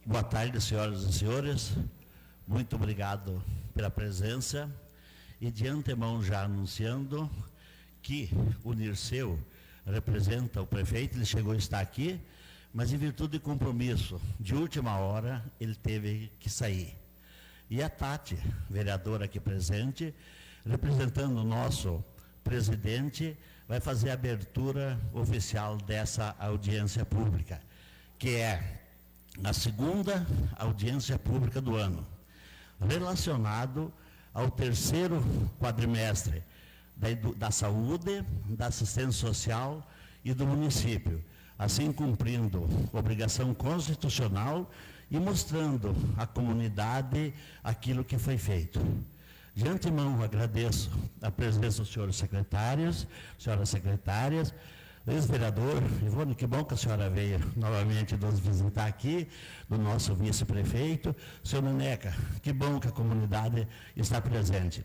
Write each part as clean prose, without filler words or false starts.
Boa tarde, senhoras e senhores. Muito obrigado pela presença. E de antemão já anunciando que o Nirceu representa o prefeito, ele chegou a estar aqui, mas em virtude de compromisso de última hora, ele teve que sair. E a Tati, vereadora aqui presente, representando o nosso presidente, vai fazer a abertura oficial dessa audiência pública, que é a segunda audiência pública do ano, relacionado ao terceiro quadrimestre da saúde, da assistência social e do município, assim cumprindo obrigação constitucional e mostrando à comunidade aquilo que foi feito. De antemão, agradeço a presença dos senhores secretários, senhoras secretárias, ex-vereador Ivone, que bom que a senhora veio novamente nos visitar aqui, do nosso vice-prefeito, senhor Neneca, que bom que a comunidade está presente.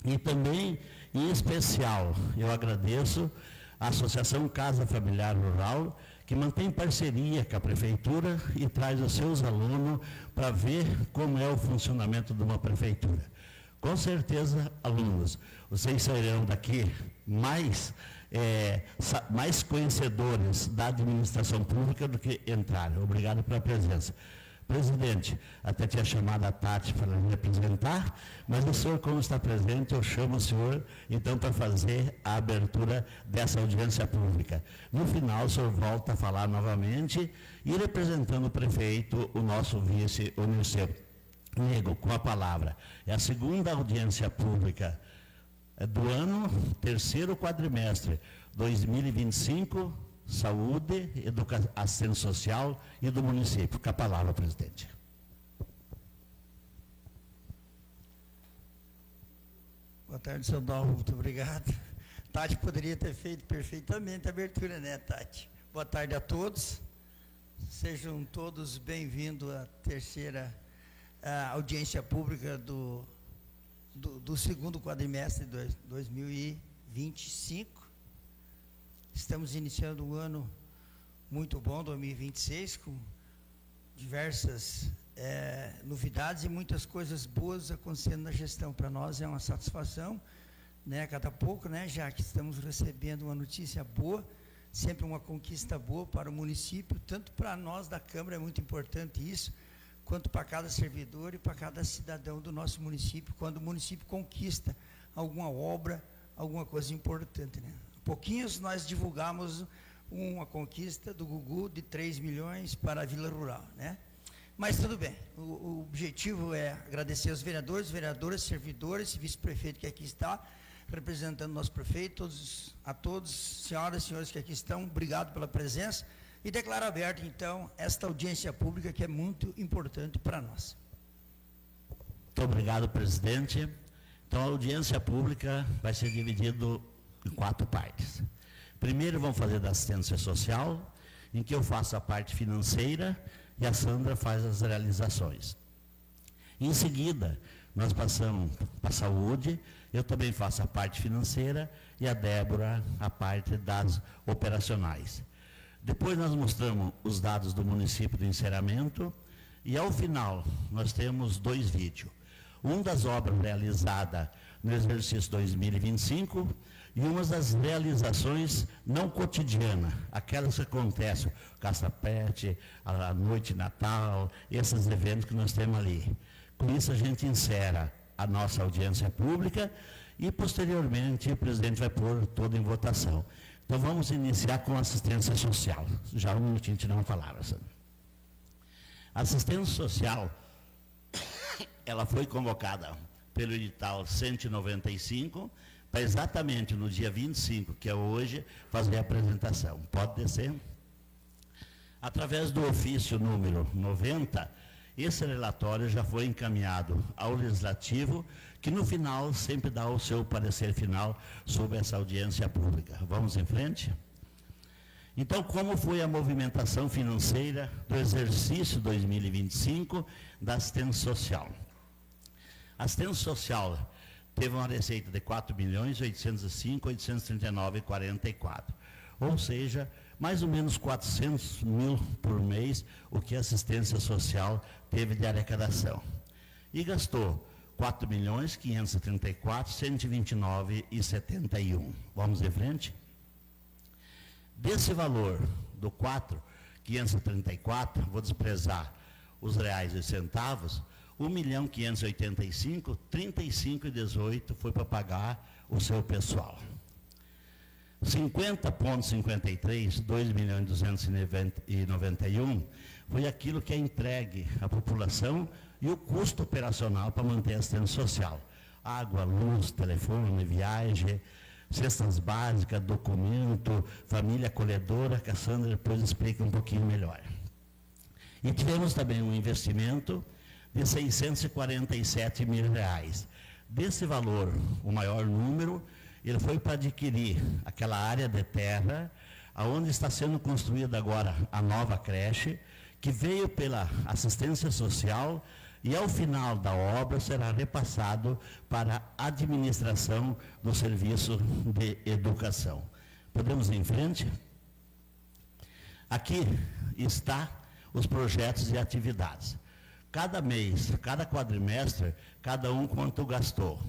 E também, em especial, eu agradeço a Associação Casa Familiar Rural, que mantém parceria com a prefeitura e traz os seus alunos para ver como é o funcionamento de uma prefeitura. Com certeza, alunos, vocês sairão daqui mais conhecedores da administração pública do que entraram. Obrigado pela presença. Presidente, até tinha chamado a Tati para me representar, mas o senhor, como está presente, eu chamo o senhor, então, para fazer a abertura dessa audiência pública. No final, o senhor volta a falar novamente e, representando o prefeito, o nosso vice, o Nirceu. Nego, com a palavra. É a segunda audiência pública do ano, terceiro quadrimestre, 2025, saúde, assistência social e do município. Com a palavra, presidente. Boa tarde, senhor Dalmo, muito obrigado. Tati poderia ter feito perfeitamente a abertura, né, Tati? Boa tarde a todos. Sejam todos bem-vindos à terceira audiência pública do segundo quadrimestre de 2025. Estamos iniciando um ano muito bom, 2026, com diversas novidades e muitas coisas boas acontecendo na gestão. Para nós é uma satisfação, né, cada pouco, né, já que estamos recebendo uma notícia boa, sempre uma conquista boa para o município, tanto para nós da Câmara é muito importante isso, quanto para cada servidor e para cada cidadão do nosso município, quando o município conquista alguma obra, alguma coisa importante, né? Pouquinhos nós divulgamos uma conquista do Gugu de 3 milhões para a Vila Rural, né? Mas tudo bem, o objetivo é agradecer aos vereadores, vereadoras, servidores, vice-prefeito que aqui está, representando o nosso prefeito, a todos, senhoras e senhores que aqui estão, obrigado pela presença. E declaro aberta, então, esta audiência pública que é muito importante para nós. Muito obrigado, presidente. Então, a audiência pública vai ser dividida em 4 partes. Primeiro, vamos fazer da assistência social, em que eu faço a parte financeira e a Sandra faz as realizações. Em seguida, nós passamos para a saúde, eu também faço a parte financeira e a Débora a parte das operacionais. Depois nós mostramos os dados do município do encerramento e, ao final, nós temos 2 vídeos. Um das obras realizadas no exercício 2025 e uma das realizações não cotidianas, aquelas que acontecem, Caça-Pet, a noite de Natal, esses eventos que nós temos ali. Com isso a gente encerra a nossa audiência pública e, posteriormente, o presidente vai pôr todo em votação. Então, vamos iniciar com assistência social. Já um minutinho, tirar uma palavra. A assistência social, ela foi convocada pelo edital 195, para exatamente no dia 25, que é hoje, fazer a apresentação. Pode descer? Através do ofício número 90, esse relatório já foi encaminhado ao Legislativo, que no final sempre dá o seu parecer final sobre essa audiência pública. Vamos em frente? Então, como foi a movimentação financeira do exercício 2025 da assistência social? A assistência social teve uma receita de R$ 4.805.839,44, ou seja, mais ou menos 400 mil por mês, o que a assistência social teve de arrecadação. E gastou 4.534.129,71. Vamos em frente? Desse valor do 4.534, vou desprezar os reais e centavos, 1.585.35,18 foi para pagar o seu pessoal. 50,53, 2.291, foi aquilo que é entregue à população e o custo operacional para manter a assistência social. Água, luz, telefone, viagem, cestas básicas, documento, família acolhedora, que a Sandra depois explica um pouquinho melhor. E tivemos também um investimento de R$647 mil. Desse valor, o maior número, ele foi para adquirir aquela área de terra, onde está sendo construída agora a nova creche, que veio pela assistência social e ao final da obra será repassado para a administração do serviço de educação. Podemos ir em frente? Aqui está os projetos e atividades. Cada mês, cada quadrimestre, cada um quanto gastou.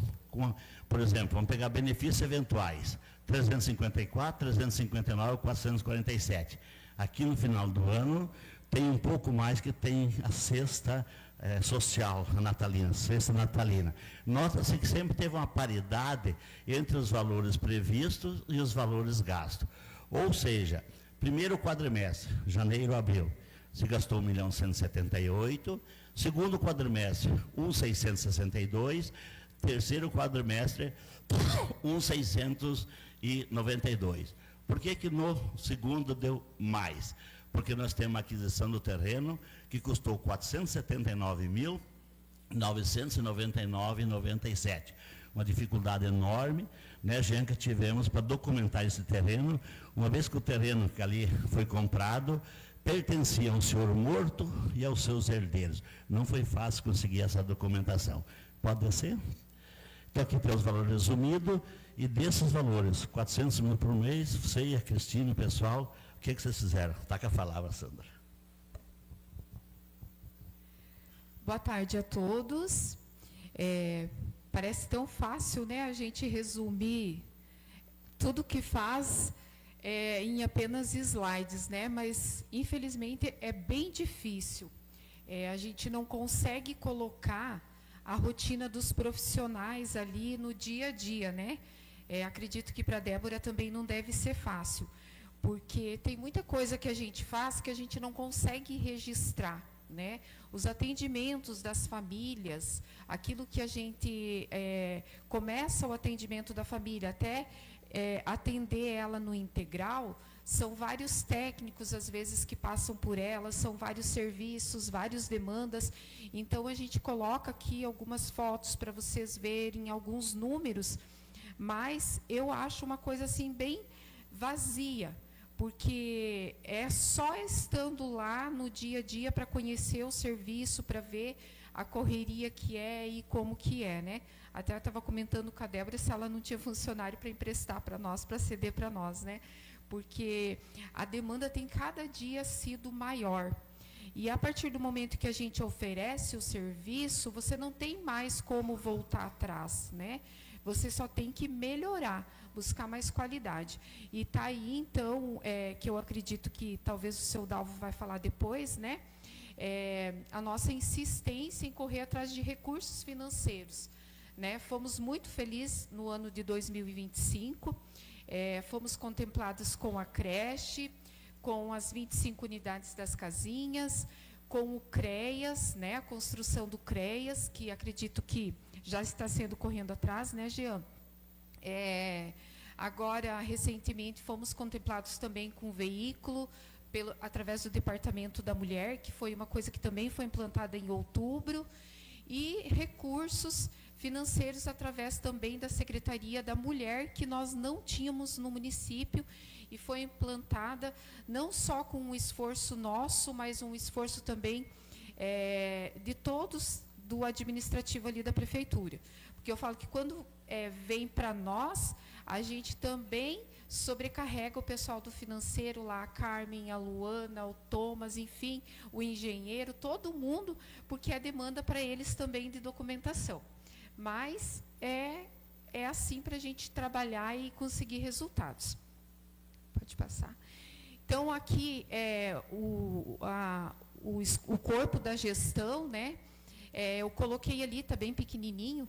Por exemplo, vamos pegar benefícios eventuais, 354, 359, 447. Aqui no final do ano, tem um pouco mais que tem a cesta social natalina, cesta natalina. Nota-se que sempre teve uma paridade entre os valores previstos e os valores gastos. Ou seja, primeiro quadrimestre, janeiro a abril, se gastou 1.178.000, segundo quadrimestre, 1.662, terceiro quadrimestre, 1.692. Por que no segundo deu mais? Porque nós temos a aquisição do terreno, que custou R$ 479.999,97. Uma dificuldade enorme, né, gente, que tivemos para documentar esse terreno, uma vez que o terreno que ali foi comprado, pertencia a um senhor morto e aos seus herdeiros. Não foi fácil conseguir essa documentação. Pode descer? Então, aqui tem os valores resumidos, e desses valores, 400 mil por mês, você e a Cristina, o pessoal, o que vocês fizeram? Está com a palavra, Sandra. Boa tarde a todos. Parece tão fácil, né, a gente resumir tudo que faz em apenas slides, né? Mas, infelizmente, é bem difícil. A gente não consegue colocar a rotina dos profissionais ali no dia a dia, né? Acredito que para a Débora também não deve ser fácil, porque tem muita coisa que a gente faz que a gente não consegue registrar, né? Os atendimentos das famílias, aquilo que a gente começa o atendimento da família até atender ela no integral, são vários técnicos, às vezes, que passam por ela, são vários serviços, várias demandas. Então, a gente coloca aqui algumas fotos para vocês verem, alguns números, mas eu acho uma coisa assim bem vazia, porque é só estando lá no dia a dia para conhecer o serviço, para ver a correria que é e como que é, né? Até eu estava comentando com a Débora se ela não tinha funcionário para emprestar para nós, para ceder para nós, né? Porque a demanda tem cada dia sido maior. E a partir do momento que a gente oferece o serviço, você não tem mais como voltar atrás, né? Você só tem que melhorar, buscar mais qualidade. E está aí, então, que eu acredito que talvez o seu Dalvo vai falar depois, né? A nossa insistência em correr atrás de recursos financeiros, né? Fomos muito felizes no ano de 2025, fomos contemplados com a creche, com as 25 unidades das casinhas, com o CREAS, né? A construção do CREAS, que acredito que já está sendo correndo atrás, né, Jean? Agora, recentemente, fomos contemplados também com o veículo, através do Departamento da Mulher, que foi uma coisa que também foi implantada em outubro, e recursos financeiros através também da Secretaria da Mulher, que nós não tínhamos no município, e foi implantada não só com um esforço nosso, mas um esforço também de todos do administrativo ali da prefeitura. Porque eu falo que quando vem para nós, a gente também sobrecarrega o pessoal do financeiro lá, a Carmen, a Luana, o Thomas, enfim, o engenheiro, todo mundo, porque é demanda para eles também de documentação. Mas é assim para a gente trabalhar e conseguir resultados. Pode passar. Então, aqui o corpo da gestão, né? Eu coloquei ali, está bem pequenininho,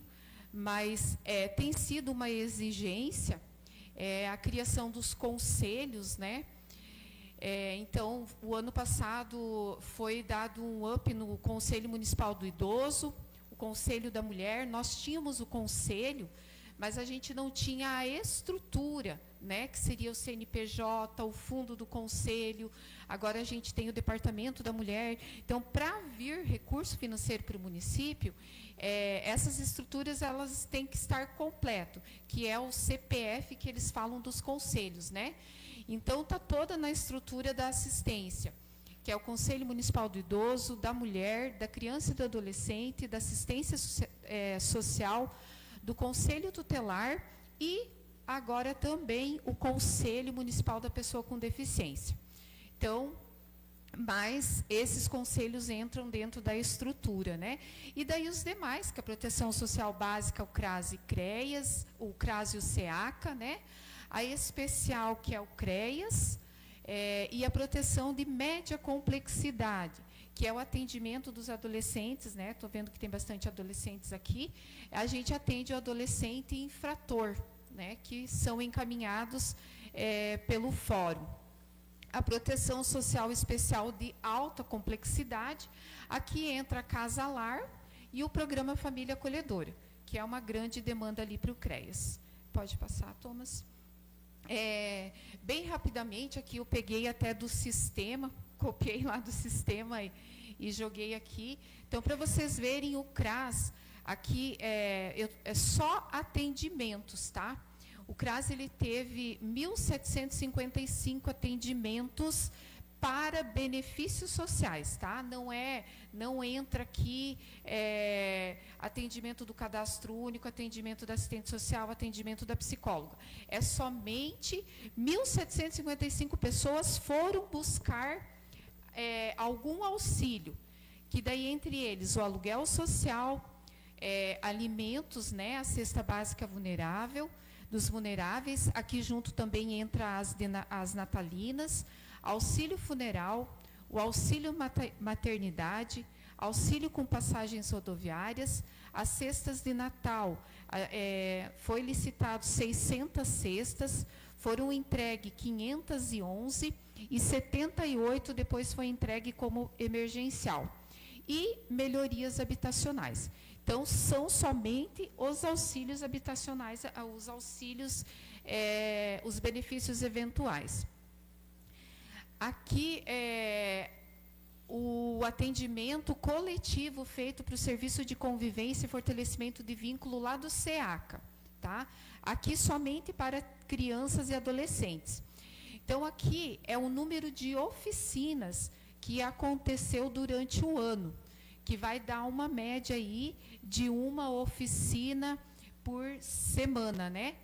mas tem sido uma exigência a criação dos conselhos, né? Então, o ano passado foi dado um up no Conselho Municipal do Idoso, o Conselho da Mulher. Nós tínhamos o conselho, mas a gente não tinha a estrutura, né, que seria o CNPJ, o fundo do conselho. Agora a gente tem o Departamento da Mulher. Então, para vir recurso financeiro para o município, essas estruturas elas têm que estar completo, que é o CPF que eles falam dos conselhos, né? Então, está toda na estrutura da assistência, que é o Conselho Municipal do Idoso, da Mulher, da Criança e do Adolescente, da Assistência Social, do Conselho Tutelar e agora também o Conselho Municipal da Pessoa com Deficiência. Então, mas esses conselhos entram dentro da estrutura, né? E daí os demais, que é a Proteção Social Básica, o CRAS e CREAS, o CRAS e o SEACA, né? A especial, que é o CREAS, e a proteção de média complexidade, que é o atendimento dos adolescentes, né? Estou vendo que tem bastante adolescentes aqui. A gente atende o adolescente infrator, né? Que são encaminhados pelo fórum. A proteção social especial de alta complexidade, aqui entra a Casa Lar e o programa Família Acolhedora, que é uma grande demanda ali para o CREAS. Pode passar, Thomas. Bem rapidamente, aqui eu peguei até do sistema, copiei lá do sistema e joguei aqui. Então, para vocês verem o CRAS, aqui é só atendimentos, tá? O CRAS ele teve 1.755 atendimentos para benefícios sociais, tá? Não entra aqui atendimento do cadastro único, atendimento da assistente social, atendimento da psicóloga. É somente 1.755 pessoas foram buscar algum auxílio, que daí entre eles o aluguel social, alimentos, né, a cesta básica vulnerável, dos vulneráveis, aqui junto também entra as natalinas, auxílio funeral, o auxílio maternidade, auxílio com passagens rodoviárias, as cestas de Natal. Foi licitado 600 cestas, foram entregue 511 e 78 depois foi entregue como emergencial. E melhorias habitacionais. Então, são somente os auxílios habitacionais, os auxílios, os benefícios eventuais. Aqui, o atendimento coletivo feito para o Serviço de Convivência e Fortalecimento de Vínculo lá do SEACA, tá? Aqui somente para crianças e adolescentes. Então, aqui é o número de oficinas que aconteceu durante o ano, que vai dar uma média aí de uma oficina por semana, né?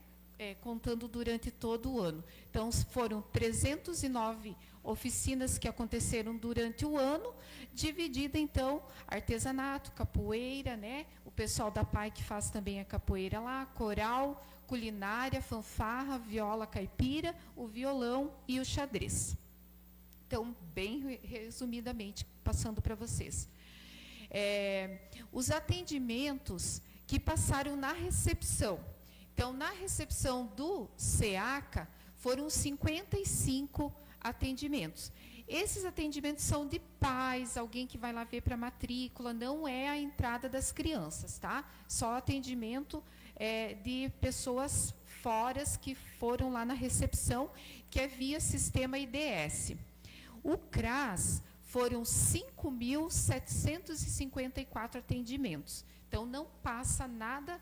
Contando durante todo o ano. Então, foram 309 oficinas que aconteceram durante o ano, dividida, então, artesanato, capoeira, né? O pessoal da PAI que faz também a capoeira lá, coral, culinária, fanfarra, viola caipira, o violão e o xadrez. Então, bem resumidamente, passando para vocês. Os atendimentos que passaram na recepção. Então, na recepção do SEACA, foram 55 atendimentos. Esses atendimentos são de pais, alguém que vai lá ver para a matrícula, não é a entrada das crianças, tá? Só atendimento de pessoas fora que foram lá na recepção, que é via sistema IDS. O CRAS foram 5.754 atendimentos. Então, não passa nada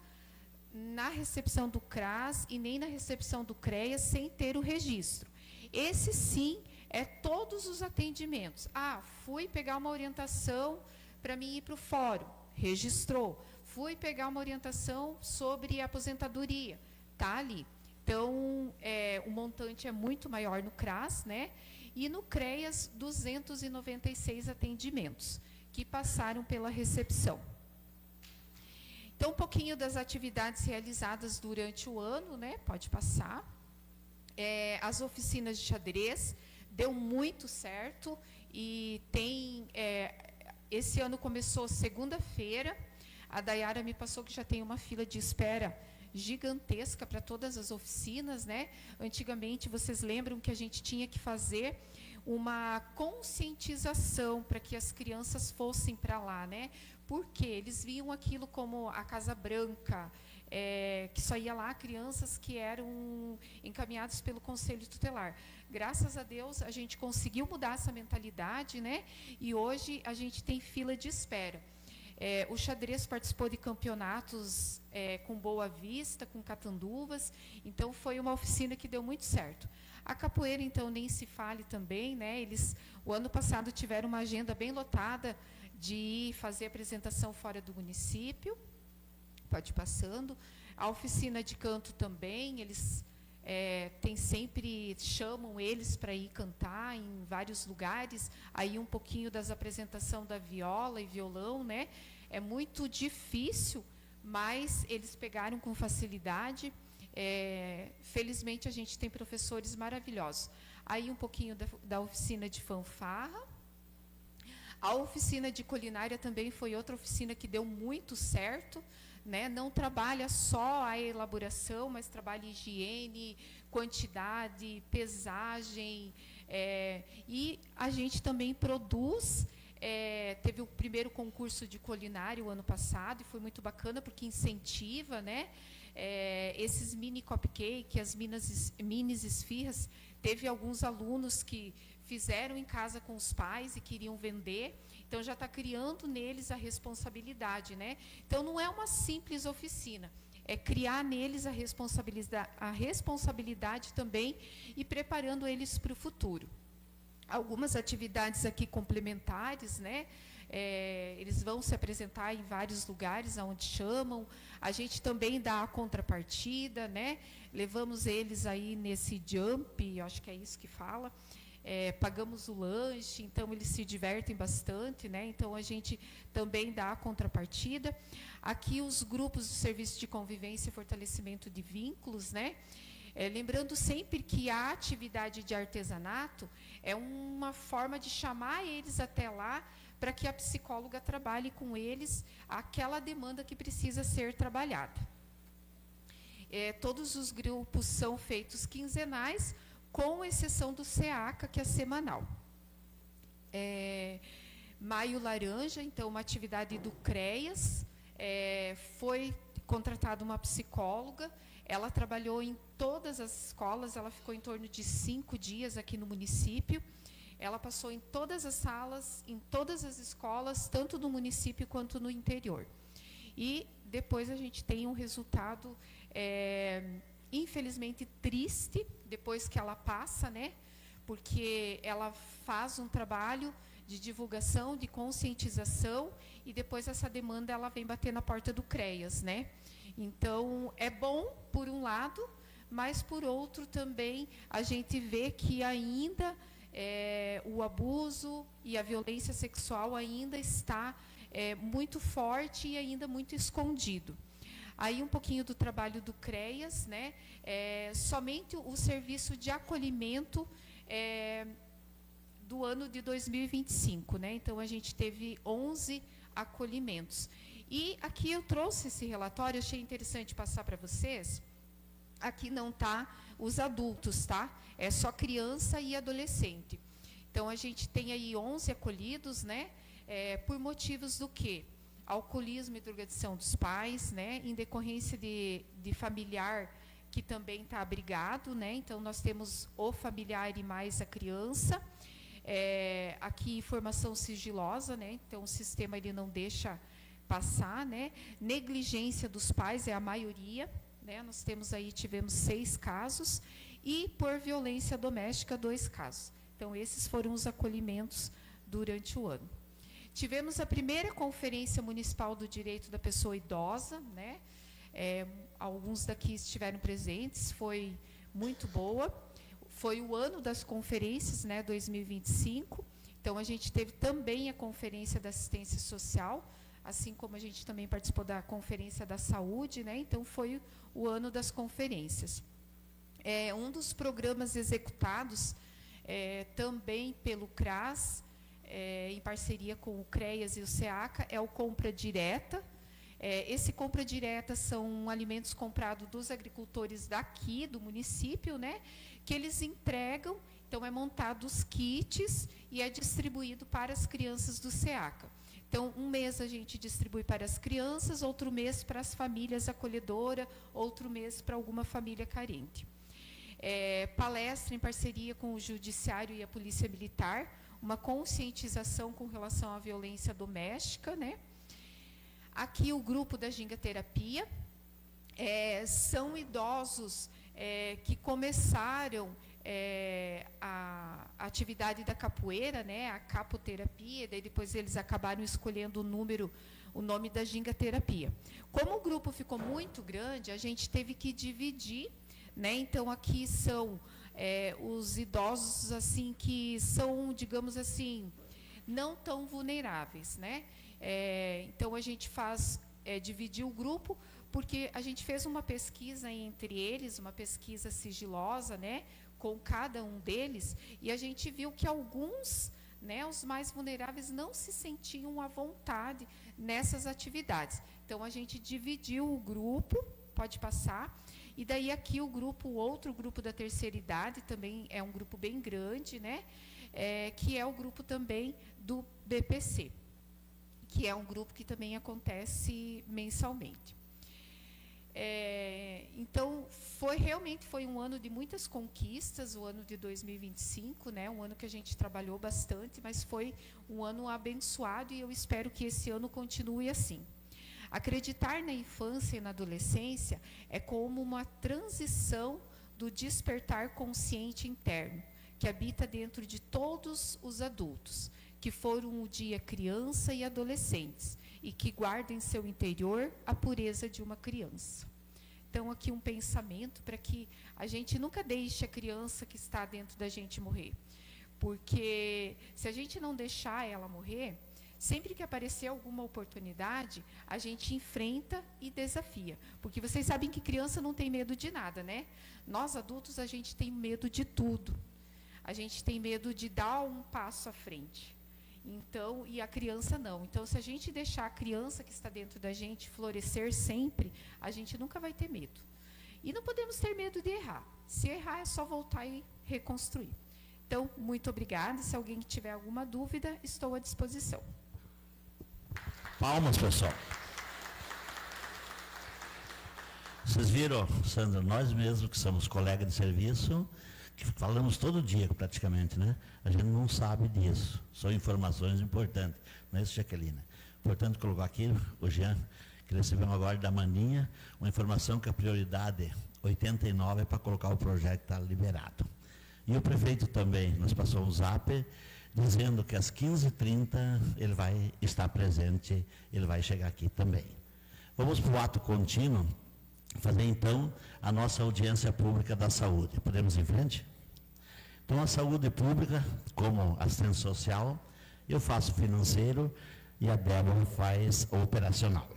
na recepção do CRAS e nem na recepção do CREAS sem ter o registro. Esse, sim, é todos os atendimentos. Fui pegar uma orientação para mim ir para o fórum, registrou. fui pegar uma orientação sobre a aposentadoria, tá ali. Então, o montante é muito maior no CRAS, né? E no CREAS, 296 atendimentos que passaram pela recepção. Então, um pouquinho das atividades realizadas durante o ano, né? Pode passar. As oficinas de xadrez, deu muito certo, e esse ano começou segunda-feira, a Dayara me passou que já tem uma fila de espera gigantesca para todas as oficinas, né? Antigamente, vocês lembram que a gente tinha que fazer uma conscientização para que as crianças fossem para lá, né? Porque eles viam aquilo como a Casa Branca, que só ia lá crianças que eram encaminhadas pelo Conselho Tutelar. Graças a Deus, a gente conseguiu mudar essa mentalidade, né? E hoje a gente tem fila de espera. O xadrez participou de campeonatos com Boa Vista, com Catanduvas, então foi uma oficina que deu muito certo. A capoeira, então, nem se fale também, né? Eles, o ano passado, tiveram uma agenda bem lotada de fazer apresentação fora do município. Pode ir passando. A oficina de canto também, eles chamam eles para ir cantar em vários lugares, aí um pouquinho das apresentações da viola e violão, né? É muito difícil, mas eles pegaram com facilidade. Felizmente, a gente tem professores maravilhosos. Aí um pouquinho da oficina de fanfarra. A oficina de culinária também foi outra oficina que deu muito certo, né? Não trabalha só a elaboração, mas trabalha higiene, quantidade, pesagem, e a gente também produz. Teve o primeiro concurso de culinária o ano passado, e foi muito bacana, porque incentiva, né? Esses mini cupcake, as minis esfirras, teve alguns alunos que fizeram em casa com os pais e queriam vender, então já está criando neles a responsabilidade, né? Então, não é uma simples oficina, é criar neles a responsabilidade também e preparando eles para o futuro. Algumas atividades aqui complementares, né? Eles vão se apresentar em vários lugares onde chamam. A gente também dá a contrapartida, né? Levamos eles aí nesse jump, acho que é isso que fala. Pagamos o lanche, então eles se divertem bastante, né? Então a gente também dá a contrapartida. Aqui os grupos de serviço de convivência e fortalecimento de vínculos, né? Lembrando sempre que a atividade de artesanato é uma forma de chamar eles até lá, para que a psicóloga trabalhe com eles aquela demanda que precisa ser trabalhada. Todos os grupos são feitos quinzenais, com exceção do SEACA, que é semanal. Maio Laranja, então, uma atividade do CREAS, foi contratada uma psicóloga, ela trabalhou em todas as escolas, ela ficou em torno de 5 dias aqui no município, ela passou em todas as salas, em todas as escolas, tanto no município quanto no interior. E depois a gente tem um resultado, infelizmente, triste, depois que ela passa, né? Porque ela faz um trabalho de divulgação, de conscientização, e depois essa demanda ela vem bater na porta do CREAS, né? Então, é bom, por um lado, mas, por outro, também, a gente vê que ainda o abuso e a violência sexual ainda está muito forte e ainda muito escondido. Aí um pouquinho do trabalho do CREAS, né? Somente o serviço de acolhimento do ano de 2025, né? Então, a gente teve 11 acolhimentos. E aqui eu trouxe esse relatório, achei interessante passar para vocês. Aqui não está os adultos, tá? É só criança e adolescente. Então, a gente tem aí 11 acolhidos, né? Por motivos do quê? Alcoolismo e drogadição dos pais, né? Em decorrência de familiar que também está abrigado, né? Então, nós temos o familiar e mais a criança. Aqui, informação sigilosa, né? Então, o sistema ele não deixa passar, né? Negligência dos pais é a maioria, né? Nós tivemos 6 casos, e por violência doméstica, 2 casos. Então, esses foram os acolhimentos durante o ano. Tivemos a primeira Conferência Municipal do Direito da Pessoa Idosa, né? Alguns daqui estiveram presentes, foi muito boa. Foi o ano das conferências, né, 2025. Então, a gente teve também a Conferência da Assistência Social, assim como a gente também participou da Conferência da Saúde, né? Então, foi o ano das conferências. Um dos programas executados também pelo CRAS, em parceria com o CREAS e o SEACA, é o Compra Direta. Esse Compra Direta são alimentos comprados dos agricultores daqui, do município, né, que eles entregam, então é montado os kits e é distribuído para as crianças do SEACA. Então, um mês a gente distribui para as crianças, outro mês para as famílias acolhedoras, outro mês para alguma família carente. Palestra em parceria com o Judiciário e a Polícia Militar, uma conscientização com relação à violência doméstica, né? Aqui o grupo da gingaterapia, são idosos que começaram a atividade da capoeira, né, a capoterapia, daí depois eles acabaram escolhendo o nome da gingaterapia. Como o grupo ficou muito grande, a gente teve que dividir, né? Então aqui são os idosos assim que são, digamos assim, não tão vulneráveis, né? Então a gente dividir o grupo, porque a gente fez uma pesquisa entre eles, uma pesquisa sigilosa, né, com cada um deles, e a gente viu que alguns, né, os mais vulneráveis, não se sentiam à vontade nessas atividades. Então a gente dividiu o grupo, pode passar, e daí aqui o outro grupo da terceira idade, também é um grupo bem grande, né, que é o grupo também do BPC, que é um grupo que também acontece mensalmente. Então, realmente foi um ano de muitas conquistas, o ano de 2025, né, um ano que a gente trabalhou bastante, mas foi um ano abençoado e eu espero que esse ano continue assim. Acreditar na infância e na adolescência é como uma transição do despertar consciente interno, que habita dentro de todos os adultos, que foram o dia criança e adolescentes, e que guardam em seu interior a pureza de uma criança. Então, aqui um pensamento para que a gente nunca deixe a criança que está dentro da gente morrer. Porque se a gente não deixar ela morrer, sempre que aparecer alguma oportunidade, a gente enfrenta e desafia. Porque vocês sabem que criança não tem medo de nada, né? Nós, adultos, a gente tem medo de tudo. A gente tem medo de dar um passo à frente. Então, e a criança não. Então, se a gente deixar a criança que está dentro da gente florescer sempre, a gente nunca vai ter medo. E não podemos ter medo de errar. Se errar, é só voltar e reconstruir. Então, muito obrigada. Se alguém tiver alguma dúvida, estou à disposição. Palmas, pessoal. Vocês viram, Sandra, nós mesmos que somos colegas de serviço, que falamos todo dia praticamente, né? A gente não sabe disso. São informações importantes. Não é isso, Jaqueline? Portanto, colocar aqui, o Jean, que recebemos agora da Maninha, uma informação que a prioridade 89 é para colocar o projeto que está liberado. E o prefeito também nos passou um zap dizendo que às 15h30 ele vai estar presente, ele vai chegar aqui também. Vamos para o ato contínuo, fazer então a nossa audiência pública da saúde. Podemos ir em frente? Então, a saúde pública, como assistente social, eu faço financeiro e a Débora faz operacional.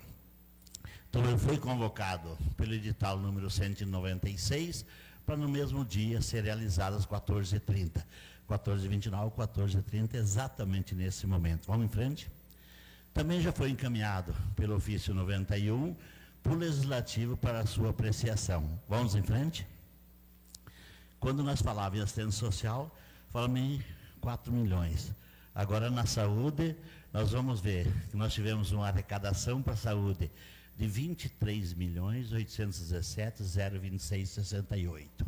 Então, ele foi convocado pelo edital número 196 para no mesmo dia ser realizado às 14h30. 14h29, 14h30, exatamente nesse momento. Vamos em frente? Também já foi encaminhado pelo ofício 91 para o Legislativo para a sua apreciação. Vamos em frente? Quando nós falávamos em assistência social, falamos em 4 milhões. Agora, na saúde, nós vamos ver que nós tivemos uma arrecadação para a saúde de 23.817.026,68.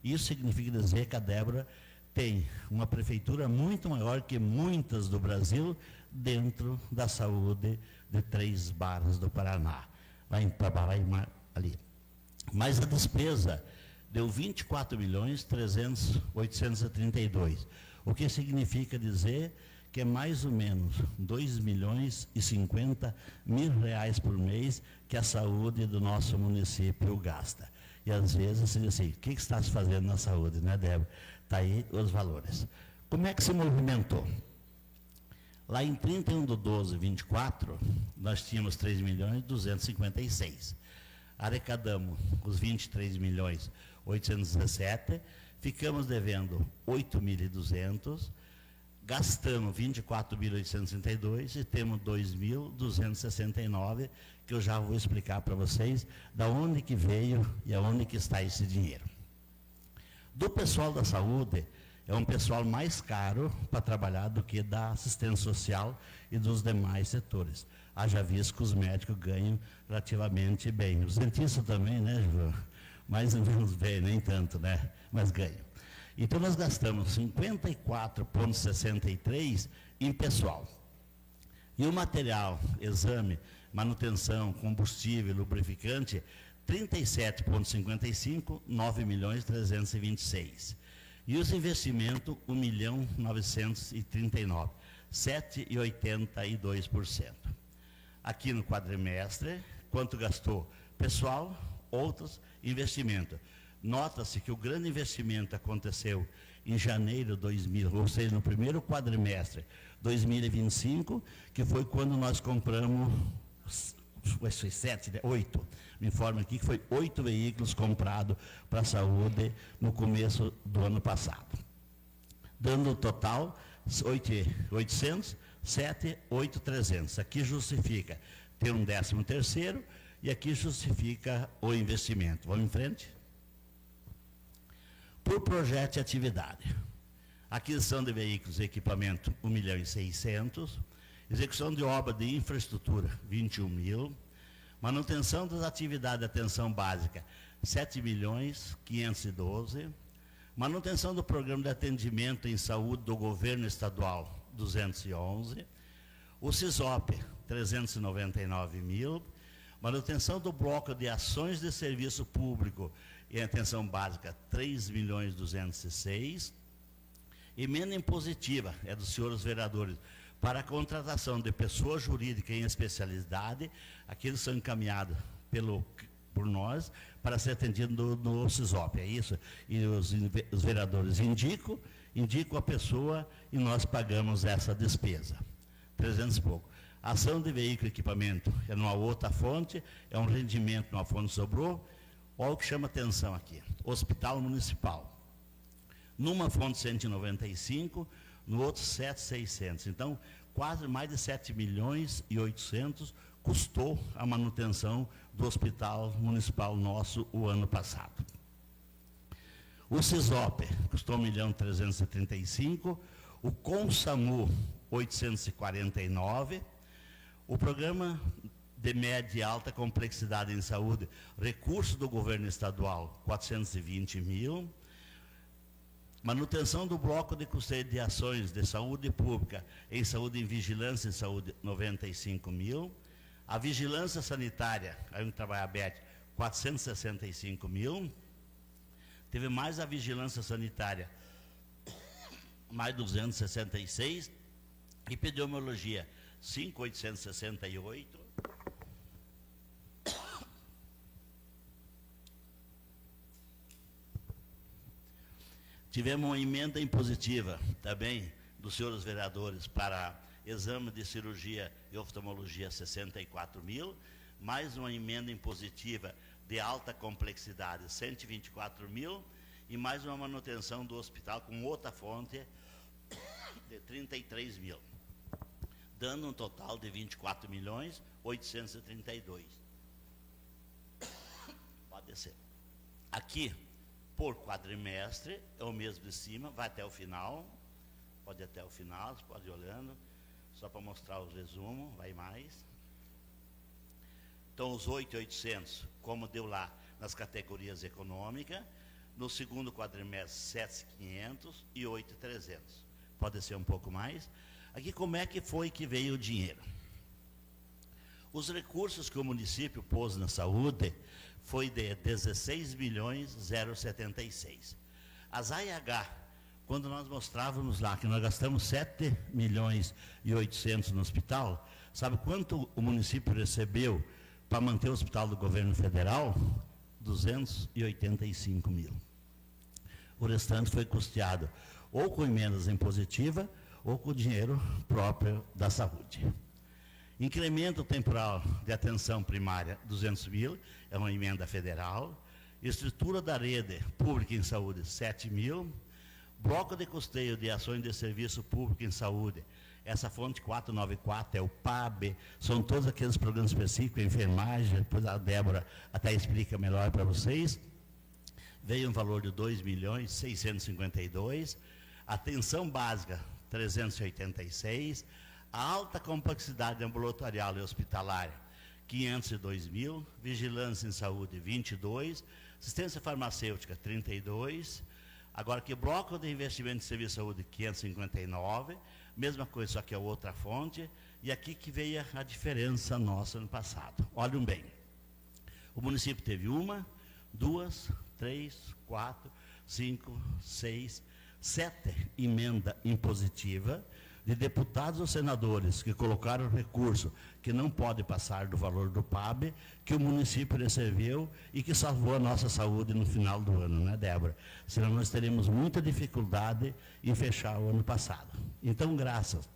Isso significa dizer que a Débora tem uma prefeitura muito maior que muitas do Brasil dentro da saúde de 3 bairros do Paraná. Lá em Tabaraí, ali. Mas a despesa deu 24.832.000, o que significa dizer que é mais ou menos 2.050.000 por mês que a saúde do nosso município gasta. E às vezes você diz assim, o que está se fazendo na saúde, né, Débora? Está aí os valores. Como é que se movimentou? Lá em 31/12/24, nós tínhamos 3.256.000. Arrecadamos os 23.817.000, ficamos devendo 8.200, gastamos 24.832 e temos 2.269, que eu já vou explicar para vocês da onde que veio e aonde que está esse dinheiro. Do pessoal da saúde, é um pessoal mais caro para trabalhar do que da assistência social e dos demais setores. Haja visto que os médicos ganham relativamente bem. Os dentistas também, né, João? Mais ou menos bem, nem tanto, né? Mas ganham. Então, nós gastamos 54,63 em pessoal. E o material, exame, manutenção, combustível, lubrificante, 37,55, 9.326. E os investimentos, 1.939, 7,82%. Aqui no quadrimestre, quanto gastou? Pessoal, outros, investimento. Nota-se que o grande investimento aconteceu em janeiro de 2000, ou seja, no primeiro quadrimestre 2025, que foi quando nós compramos, foi 8, me informa aqui que foi 8 veículos comprados para a saúde no começo do ano passado. Dando o total, 800, 7, 8,300. Aqui justifica ter um 13º e aqui justifica o investimento. Vamos em frente? Por projeto e atividade. Aquisição de veículos e equipamento, 1.600.000. Execução de obra de infraestrutura, 21.000. Manutenção das atividades de atenção básica, 7.512.000. Manutenção do programa de atendimento em saúde do governo estadual, 211. O CISOP, 399.000. Manutenção do bloco de ações de serviço público em atenção básica, 3.206.000. Emenda impositiva, é dos senhores vereadores, para a contratação de pessoa jurídica em especialidade, aqueles são encaminhados por nós para ser atendido no CISOP, é isso? E os vereadores indicam a pessoa e nós pagamos essa despesa, 300 e pouco. Ação de veículo e equipamento é numa outra fonte, é um rendimento numa fonte sobrou. Olha o que chama atenção aqui, Hospital Municipal. Numa fonte 195, no outro 7.600. Então, quase mais de 7.800.000 custou a manutenção do Hospital Municipal nosso o ano passado. O CISOP custou 1.335.000, o CONSAMU 849, o Programa de Média e Alta Complexidade em Saúde, recurso do governo estadual, 420.000, manutenção do bloco de custeio de ações de saúde pública em saúde e vigilância em saúde, 95.000, a vigilância sanitária, aí um trabalho aberto, 465.000, teve mais a vigilância sanitária, mais 266, epidemiologia, 5.868, tivemos uma emenda impositiva também dos senhores vereadores para exame de cirurgia e oftalmologia, 64.000, mais uma emenda impositiva de alta complexidade, 124.000, e mais uma manutenção do hospital com outra fonte de 33.000, dando um total de 24.832.000. Pode descer. Aqui, por quadrimestre, é o mesmo de cima, vai até o final, pode ir até o final, você pode ir olhando, só para mostrar os resumos, vai mais. Então, os 8.800, como deu lá nas categorias econômicas, no segundo quadrimestre, 7.500 e 8.300. Pode ser um pouco mais. Aqui, como é que foi que veio o dinheiro? Os recursos que o município pôs na saúde foi de 16.076. As AIH quando nós mostrávamos lá que nós gastamos 7.800.000 no hospital, sabe quanto o município recebeu para manter o hospital do governo federal? 285 mil. O restante foi custeado ou com emendas impositivas ou com dinheiro próprio da saúde. Incremento temporal de atenção primária, 200 mil, é uma emenda federal. Estrutura da rede pública em saúde, 7 mil. Bloco de custeio de ações de serviço público em saúde, essa fonte 494 é o PAB, são todos aqueles programas específicos, enfermagem, depois a Débora até explica melhor para vocês. Veio um valor de 2.652.000, atenção básica 386, a alta complexidade ambulatorial e hospitalária 502.000, vigilância em saúde 22, assistência farmacêutica 32, agora que bloco de investimento em serviço de saúde 559, mesma coisa, só que é outra fonte, e aqui que veio a diferença nossa no passado. Olhem bem, o município teve 1, 2, 3, 4, 5, 6, 7 emenda impositiva de deputados ou senadores que colocaram recurso que não pode passar do valor do PAB, que o município recebeu e que salvou a nossa saúde no final do ano, né, Débora? Senão nós teríamos muita dificuldade em fechar o ano passado. Então, graças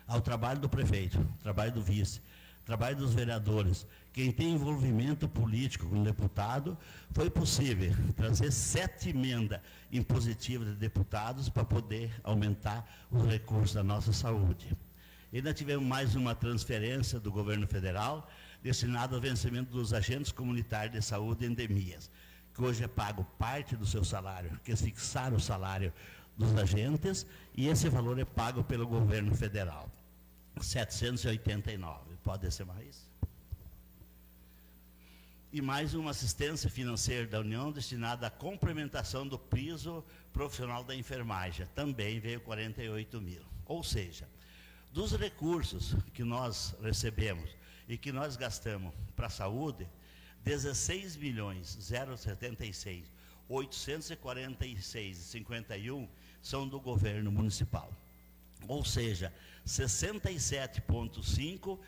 ao trabalho do prefeito, trabalho do vice, trabalho dos vereadores, quem tem envolvimento político com o deputado, foi possível trazer 7 emendas impositivas de deputados para poder aumentar os recursos da nossa saúde. E ainda tivemos mais uma transferência do governo federal destinada ao vencimento dos agentes comunitários de saúde e endemias, que hoje é pago parte do seu salário, que eles fixaram o salário dos agentes, e esse valor é pago pelo governo federal. 789. Pode ser mais? E mais uma assistência financeira da União destinada à complementação do piso profissional da enfermagem. Também veio 48 mil. Ou seja, dos recursos que nós recebemos e que nós gastamos para a saúde, 16.076.846,51 são do governo municipal. Ou seja, 67,5%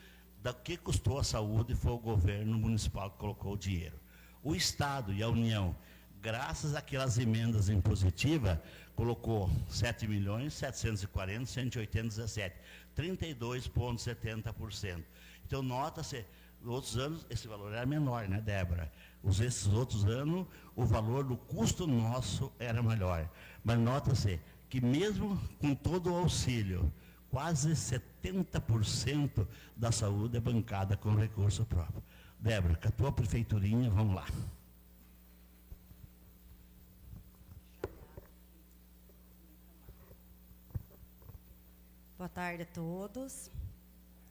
da que custou a saúde foi o governo municipal que colocou o dinheiro. O Estado e a União, graças àquelas emendas impositivas, colocou 7.740.180,17, 32,70%. Então, nota-se, nos outros anos, esse valor era menor, né, Débora? Esses outros anos, o valor do custo nosso era maior. Mas nota-se que mesmo com todo o auxílio, quase 70% da saúde é bancada com recurso próprio. Débora, com a tua prefeiturinha, vamos lá. Boa tarde a todos.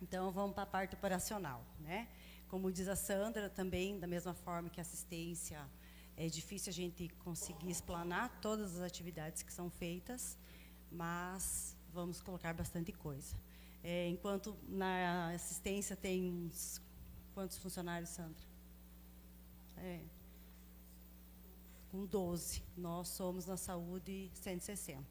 Então, vamos para a parte operacional, né? Como diz a Sandra, também, da mesma forma que a assistência, é difícil a gente conseguir explanar todas as atividades que são feitas, mas vamos colocar bastante coisa. Enquanto na assistência tem uns... Quantos funcionários, Sandra? Com 12. Nós somos na saúde 160.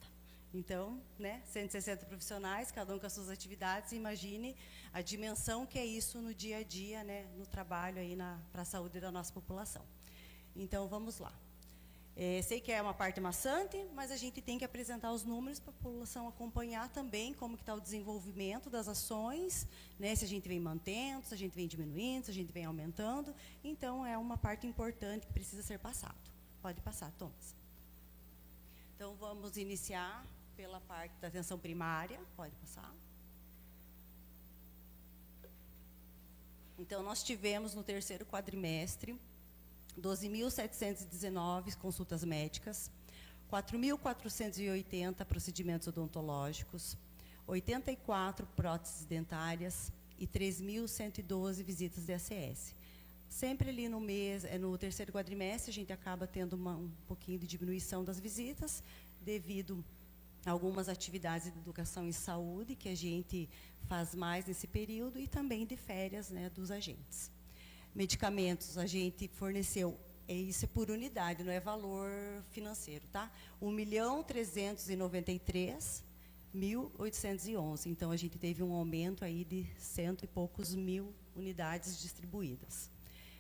Então, né, 160 profissionais, cada um com as suas atividades. Imagine a dimensão que é isso no dia a dia, né, no trabalho aí para a saúde da nossa população. Então, vamos lá. Sei que é uma parte maçante, mas a gente tem que apresentar os números para a população acompanhar também como que está o desenvolvimento das ações, né, se a gente vem mantendo, se a gente vem diminuindo, se a gente vem aumentando. Então, é uma parte importante que precisa ser passado. Pode passar, Thomas. Então, vamos iniciar pela parte da atenção primária. Pode passar. Então, nós tivemos no terceiro quadrimestre 12.719 consultas médicas, 4.480 procedimentos odontológicos, 84 próteses dentárias e 3.112 visitas de ACS. Sempre ali no mês, no terceiro quadrimestre, a gente acaba tendo um pouquinho de diminuição das visitas, devido a algumas atividades de educação e saúde, que a gente faz mais nesse período, e também de férias, né, dos agentes. Medicamentos, a gente forneceu Isso é por unidade, não é valor financeiro, tá? 1.393.811. Então, a gente teve um aumento aí de 100 e poucos mil unidades distribuídas.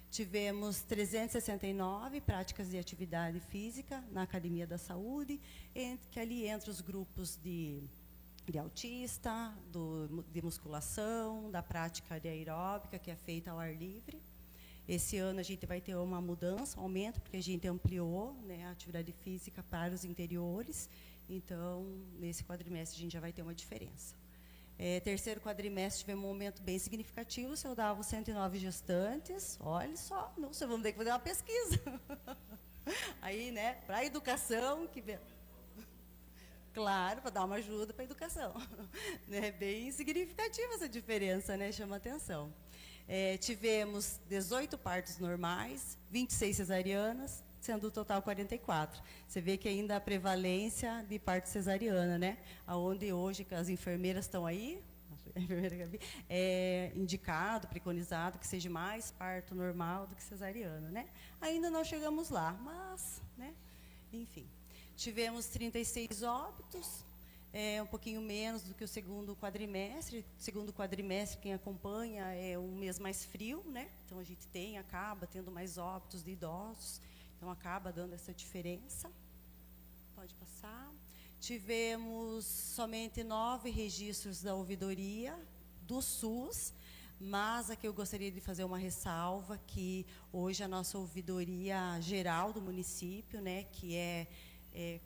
Tivemos 369 práticas de atividade física na Academia da Saúde, que ali entre os grupos de autista, de musculação, da prática de aeróbica, que é feita ao ar livre. Esse ano a gente vai ter uma mudança, um aumento, porque a gente ampliou, né, a atividade física para os interiores. Então, nesse quadrimestre, a gente já vai ter uma diferença. Terceiro quadrimestre, tivemos um aumento bem significativo, saudável 109 gestantes. Olha só, não sei, vamos ter que fazer uma pesquisa. Aí, né, para a educação, claro, para dar uma ajuda para a educação. É bem significativa essa diferença, né, chama atenção. Tivemos 18 partos normais, 26 cesarianas, sendo o total 44. Você vê que ainda a prevalência de parto cesariana, né? Onde hoje que as enfermeiras estão aí, a enfermeira Gabi, é indicado, preconizado que seja mais parto normal do que cesariana, né? Ainda não chegamos lá, mas, né? Enfim, tivemos 36 óbitos, um pouquinho menos do que o segundo quadrimestre. Segundo quadrimestre, quem acompanha, é um mês mais frio, né? Então a gente acaba tendo mais óbitos de idosos. Então, acaba dando essa diferença. Pode passar. Tivemos somente 9 registros da ouvidoria do SUS, mas aqui eu gostaria de fazer uma ressalva, que hoje a nossa ouvidoria geral do município, né, que é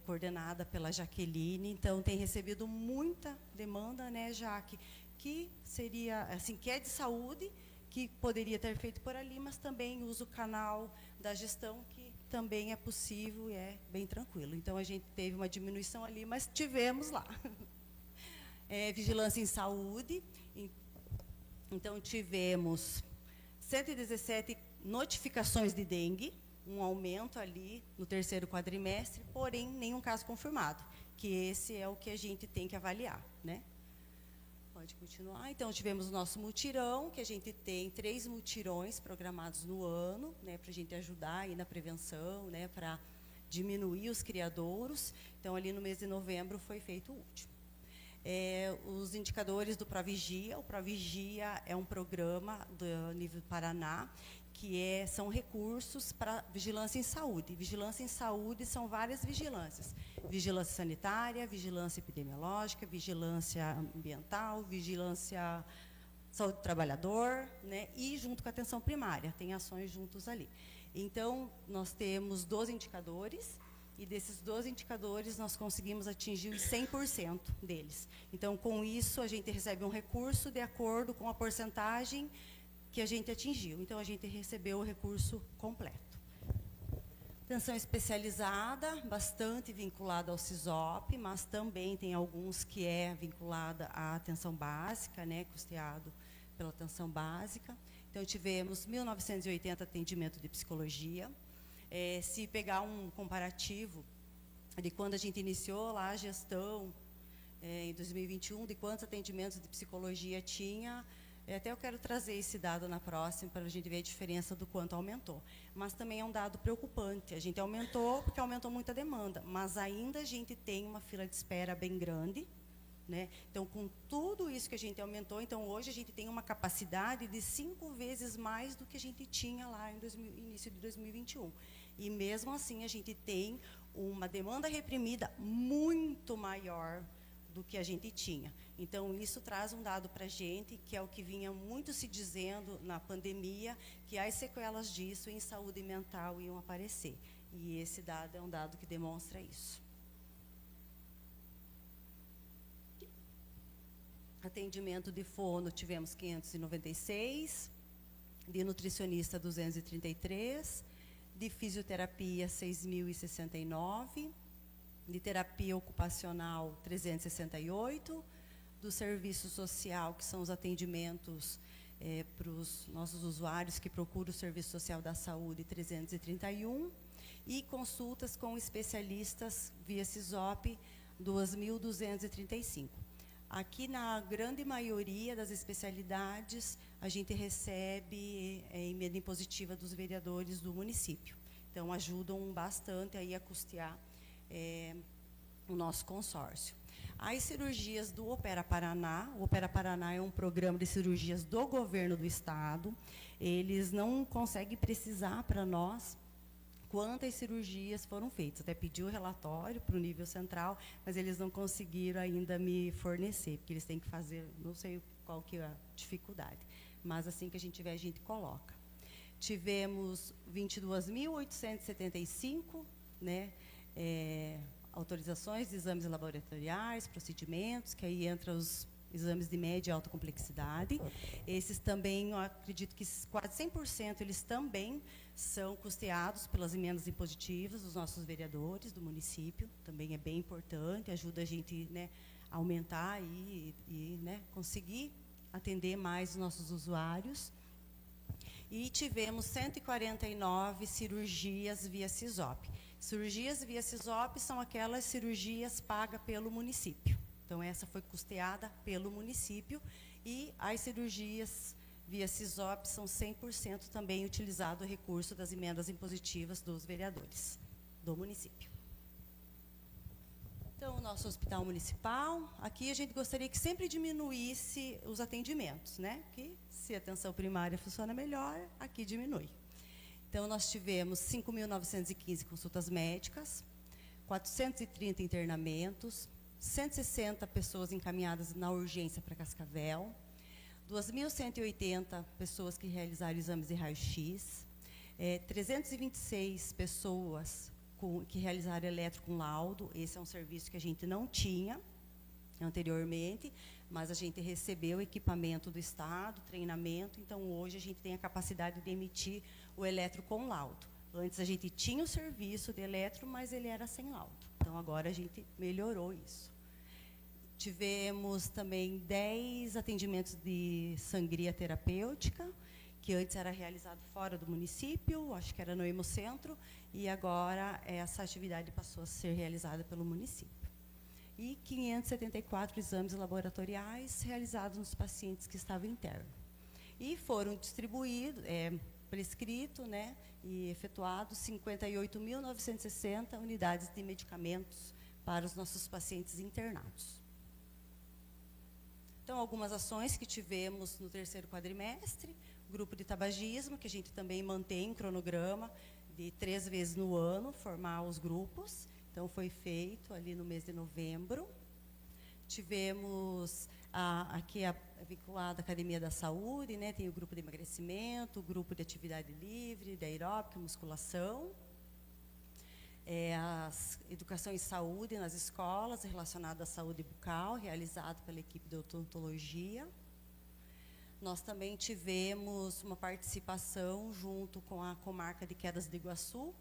coordenada pela Jaqueline, então tem recebido muita demanda, né, Jaque, que seria, assim, que é de saúde, que poderia ter feito por ali, mas também usa o canal da gestão, que também é possível e é bem tranquilo. Então, a gente teve uma diminuição ali, mas tivemos lá. Vigilância em saúde. Então, tivemos 117 notificações de dengue, um aumento ali no terceiro quadrimestre, porém, nenhum caso confirmado, que esse é o que a gente tem que avaliar, né? Pode continuar. Então, tivemos o nosso mutirão, que a gente tem 3 mutirões programados no ano, né, para a gente ajudar aí na prevenção, né, para diminuir os criadouros. Então, ali no mês de novembro foi feito o último. Os indicadores do Provigia. O Provigia é um programa do nível Paraná, que são recursos para vigilância em saúde. Vigilância em saúde são várias vigilâncias. Vigilância sanitária, vigilância epidemiológica, vigilância ambiental, vigilância saúde do trabalhador, né, e junto com a atenção primária, tem ações juntos ali. Então, nós temos 12 indicadores, e desses 12 indicadores nós conseguimos atingir os 100% deles. Então, com isso, a gente recebe um recurso de acordo com a porcentagem que a gente atingiu. Então, a gente recebeu o recurso completo. Atenção especializada, bastante vinculada ao CISOP, mas também tem alguns que é vinculada à atenção básica, né, custeado pela atenção básica. Então, tivemos 1.980 atendimentos de psicologia. Se pegar um comparativo de quando a gente iniciou lá a gestão, em 2021, de quantos atendimentos de psicologia tinha, até eu quero trazer esse dado na próxima, para a gente ver a diferença do quanto aumentou. Mas também é um dado preocupante. A gente aumentou porque aumentou muita demanda, mas ainda a gente tem uma fila de espera bem grande, né? Então, com tudo isso que a gente aumentou, então hoje a gente tem uma capacidade de 5 vezes mais do que a gente tinha lá no início de 2021. E mesmo assim, a gente tem uma demanda reprimida muito maior do que a gente tinha. Então, isso traz um dado para a gente, que é o que vinha muito se dizendo na pandemia, que as sequelas disso em saúde mental iam aparecer. E esse dado é um dado que demonstra isso. Atendimento de fono, tivemos 596, de nutricionista, 233, de fisioterapia, 6.069, de terapia ocupacional, 368, do serviço social, que são os atendimentos para os nossos usuários que procuram o serviço social da saúde, 331, e consultas com especialistas via CISOP, 2.235. Aqui, na grande maioria das especialidades, a gente recebe emenda impositiva dos vereadores do município. Então, ajudam bastante aí a custear o nosso consórcio. As cirurgias do Opera Paraná, o Opera Paraná é um programa de cirurgias do governo do estado. Eles não conseguem precisar para nós quantas cirurgias foram feitas. Até pedi o relatório para o nível central, mas eles não conseguiram ainda me fornecer, porque eles têm que fazer, não sei qual que é a dificuldade. Mas assim que a gente tiver, a gente coloca. Tivemos 22.875, né, autorizações de exames laboratoriais, procedimentos, que aí entra os exames de média e alta complexidade. Esses também, eu acredito que quase 100% eles também são custeados pelas emendas impositivas dos nossos vereadores do município. Também é bem importante, ajuda a gente, né, a aumentar e né, conseguir atender mais os nossos usuários. E tivemos 149 cirurgias via SISOP. Cirurgias via SISOP são aquelas cirurgias pagas pelo município. Então, essa foi custeada pelo município. E as cirurgias via SISOP são 100% também utilizado o recurso das emendas impositivas dos vereadores do município. Então, o nosso hospital municipal, aqui a gente gostaria que sempre diminuísse os atendimentos, né? Que se a atenção primária funciona melhor, aqui diminui. Então, nós tivemos 5.915 consultas médicas, 430 internamentos, 160 pessoas encaminhadas na urgência para Cascavel, 2.180 pessoas que realizaram exames de raio-x, 326 pessoas que realizaram eletro com laudo. Esse é um serviço que a gente não tinha anteriormente, mas a gente recebeu equipamento do Estado, treinamento, então hoje a gente tem a capacidade de emitir o eletro com laudo. Antes a gente tinha o serviço de eletro, mas ele era sem laudo. Então agora a gente melhorou isso. Tivemos também 10 atendimentos de sangria terapêutica, que antes era realizado fora do município, acho que era no Hemocentro, e agora essa atividade passou a ser realizada pelo município. E 574 exames laboratoriais realizados nos pacientes que estavam internos. E foram distribuídos, prescrito, né, e efetuados 58.960 unidades de medicamentos para os nossos pacientes internados. Então, algumas ações que tivemos no terceiro quadrimestre: grupo de tabagismo, que a gente também mantém cronograma de 3 vezes no ano, formar os grupos. Então, foi feito ali no mês de novembro. Tivemos aqui vinculada à Academia da Saúde, né? Tem o grupo de emagrecimento, o grupo de atividade livre, de aeróbica, musculação. A educação em saúde nas escolas, relacionada à saúde bucal, realizado pela equipe de odontologia. Nós também tivemos uma participação junto com a comarca de Quedas do Iguaçu,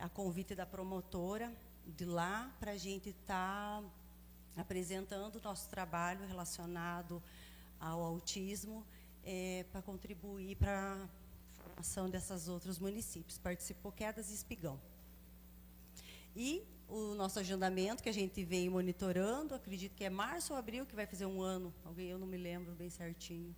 a convite da promotora de lá, para a gente estar apresentando o nosso trabalho relacionado ao autismo, para contribuir para a formação desses outros municípios. Participou Quedas e Espigão. E o nosso agendamento, que a gente vem monitorando, acredito que é março ou abril, que vai fazer um ano, eu não me lembro bem certinho.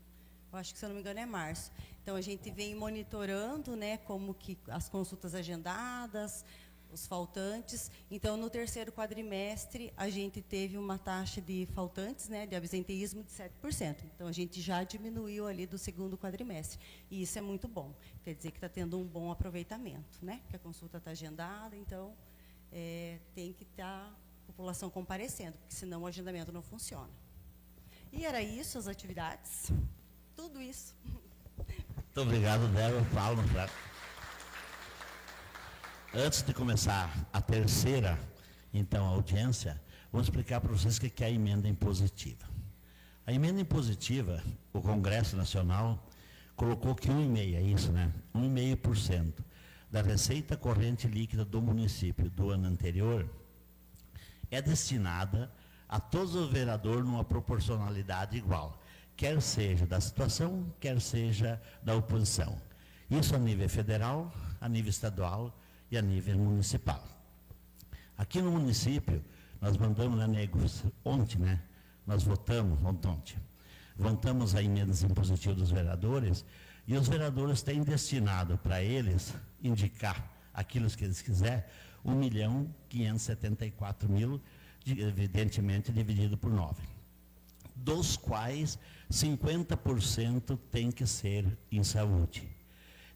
Eu acho que, se eu não me engano, é março. Então, a gente vem monitorando, né, como que as consultas agendadas, os faltantes. Então, no terceiro quadrimestre, a gente teve uma taxa de faltantes, né, de absenteísmo de 7%. Então, a gente já diminuiu ali do segundo quadrimestre. E isso é muito bom. Quer dizer que está tendo um bom aproveitamento, né? Que a consulta está agendada, então tem que estar a população comparecendo, porque senão o agendamento não funciona. E era isso, as atividades. Tudo isso. Muito obrigado, Débora. Paulo. Antes de começar a terceira, então, audiência, vou explicar para vocês o que é a emenda impositiva. A emenda impositiva, o Congresso Nacional colocou que 1,5%, é isso, né? 1,5% da receita corrente líquida do município do ano anterior é destinada a todos os vereadores numa proporcionalidade igual, quer seja da situação, quer seja da oposição. Isso a nível federal, a nível estadual e a nível municipal. Aqui no município, nós mandamos, né, ontem, né? Nós votamos a emendas impositivas dos vereadores, e os vereadores têm destinado para eles indicar aquilo que eles quiserem, 1.574.000, evidentemente dividido por 9, dos quais 50% tem que ser em saúde.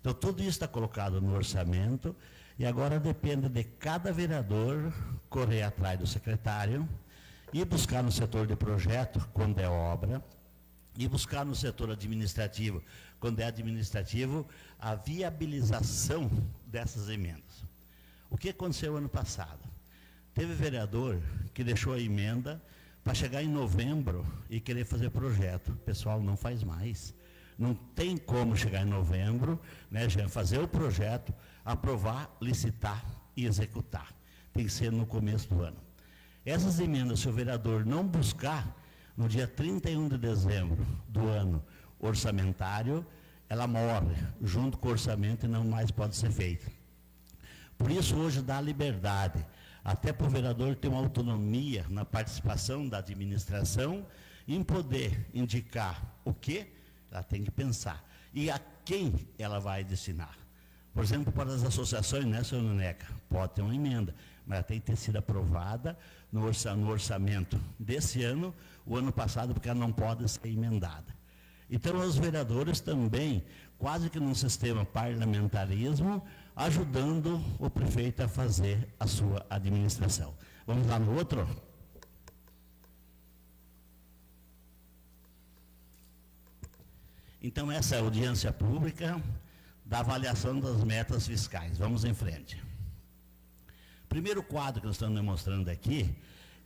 Então, tudo isso está colocado no orçamento e agora depende de cada vereador correr atrás do secretário e buscar no setor de projeto, quando é obra, e buscar no setor administrativo, quando é administrativo, a viabilização dessas emendas. O que aconteceu ano passado? Teve vereador que deixou a emenda para chegar em novembro e querer fazer projeto. O pessoal não faz mais. Não tem como chegar em novembro, né, já fazer o projeto, aprovar, licitar e executar. Tem que ser no começo do ano. Essas emendas, se o vereador não buscar, no dia 31 de dezembro do ano orçamentário, ela morre junto com o orçamento e não mais pode ser feita. Por isso, hoje dá liberdade, até para o vereador ter uma autonomia na participação da administração, em poder indicar o que ela tem que pensar e a quem ela vai destinar. Por exemplo, para as associações, né, senhor Neneca? Pode ter uma emenda, mas ela tem que ter sido aprovada no orçamento desse ano, o ano passado, porque ela não pode ser emendada. Então, os vereadores também, quase que num sistema parlamentarismo, ajudando o prefeito a fazer a sua administração. Vamos lá no outro? Então, essa é a audiência pública da avaliação das metas fiscais. Vamos em frente. O primeiro quadro que nós estamos demonstrando aqui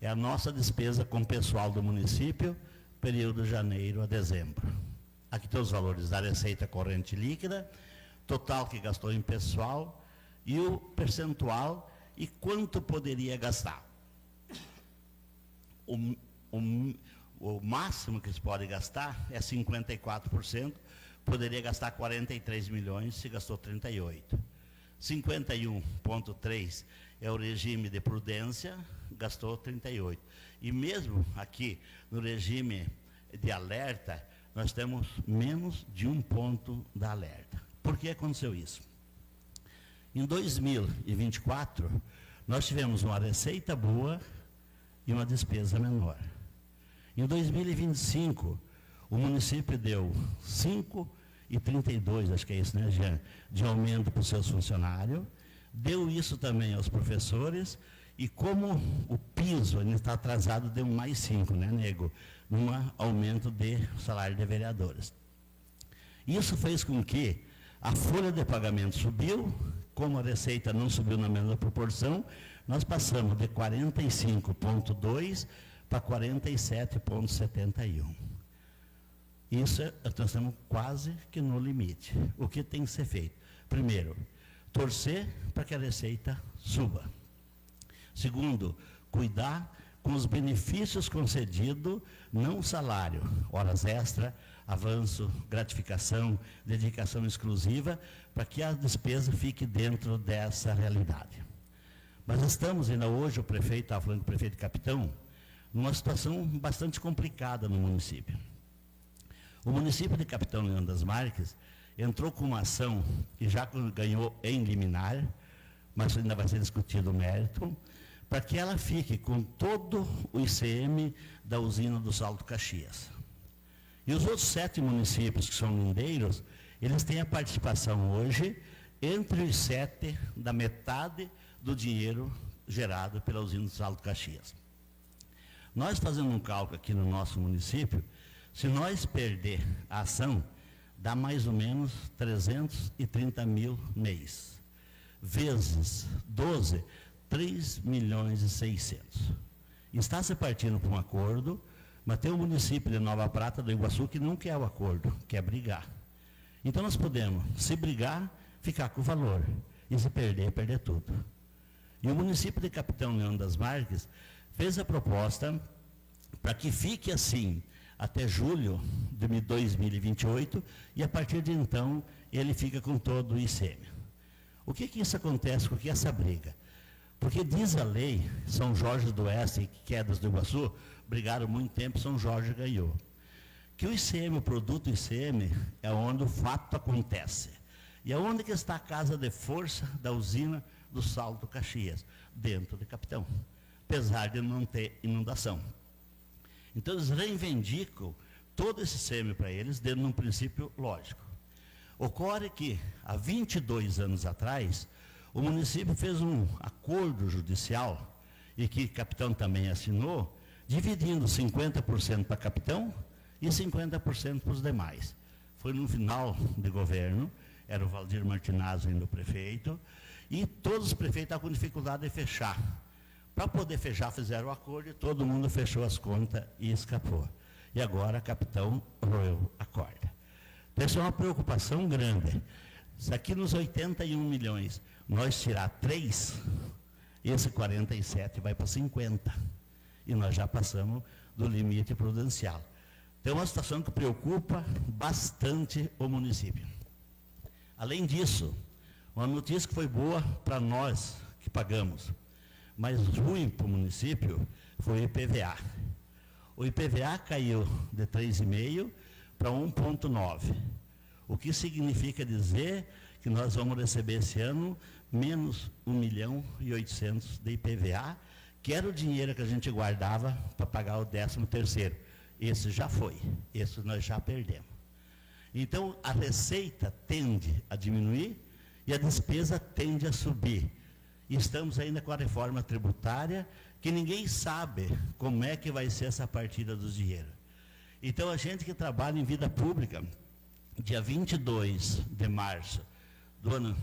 é a nossa despesa com o pessoal do município, período de janeiro a dezembro. Aqui tem os valores da receita corrente líquida, total que gastou em pessoal e o percentual e quanto poderia gastar. O máximo que se pode gastar é 54%, poderia gastar 43 milhões, se gastou 38. 51,3 é o regime de prudência, gastou 38. E mesmo aqui no regime de alerta, nós temos menos de 1 ponto da alerta. Por que aconteceu isso? Em 2024, nós tivemos uma receita boa e uma despesa menor. Em 2025, o município deu 5,32, acho que é isso, né, Jean, de aumento para os seus funcionários, deu isso também aos professores, e como o piso ainda está atrasado, deu mais 5, né, nego, num aumento de salário de vereadores. Isso fez com que a folha de pagamento subiu, como a receita não subiu na mesma proporção, nós passamos de 45,2 para 47,71. Isso, nós estamos quase que no limite. O que tem que ser feito? Primeiro, torcer para que a receita suba. Segundo, cuidar com os benefícios concedidos, não salário, horas extra, avanço, gratificação, dedicação exclusiva, para que a despesa fique dentro dessa realidade. Mas estamos ainda hoje, o prefeito, estava falando com o prefeito Capitão, numa situação bastante complicada no município. O município de Capitão Leandro das Marques entrou com uma ação que já ganhou em liminar, mas ainda vai ser discutido o mérito, para que ela fique com todo o ICM da usina do Salto Caxias. E os outros 7 municípios que são lindeiros, eles têm a participação hoje entre os 7 da metade do dinheiro gerado pela usina do Salto Caxias. Nós fazemos um cálculo aqui no nosso município, se nós perder a ação, dá mais ou menos 330 mil mês. Vezes 12, 3 milhões e 600. Está se partindo para um acordo, mas tem o município de Nova Prata do Iguaçu que não quer o acordo, quer brigar. Então nós podemos, se brigar, ficar com o valor, e se perder, perder tudo. E o município de Capitão Leandro das Marques fez a proposta para que fique assim até julho de 2028 e a partir de então ele fica com todo o ICM. O que isso acontece com essa briga? Porque diz a lei, São Jorge do Oeste e Quedas do Iguaçu, brigaram muito tempo, São Jorge ganhou. Que o ICM, o produto ICM, é onde o fato acontece. E aonde que está a casa de força da usina do Salto Caxias? Dentro de Capitão, apesar de não ter inundação. Então, eles reivindicam todo esse SEMI para eles, dentro de um princípio lógico. Ocorre que, há 22 anos atrás, o município fez um acordo judicial, e que Capitão também assinou, dividindo 50% para Capitão e 50% para os demais. Foi no final de governo, era o Valdir Martinazzo ainda o prefeito, e todos os prefeitos estavam com dificuldade de fechar. Para poder fechar, fizeram o acordo e todo mundo fechou as contas e escapou. E agora Capitão roeu a corda. Então, isso é uma preocupação grande. Se aqui nos 81 milhões nós tirar 3, esse 47 vai para 50. E nós já passamos do limite prudencial. Então, é uma situação que preocupa bastante o município. Além disso, uma notícia que foi boa para nós que pagamos, mas ruim para o município, foi o IPVA. O IPVA caiu de 3,5 para 1,9. O que significa dizer que nós vamos receber esse ano menos 1.800.000 de IPVA, que era o dinheiro que a gente guardava para pagar o 13º. Esse já foi, esse nós já perdemos. Então, a receita tende a diminuir e a despesa tende a subir. E estamos ainda com a reforma tributária, que ninguém sabe como é que vai ser essa partida dos dinheiros. Então, a gente que trabalha em vida pública, dia 22 de março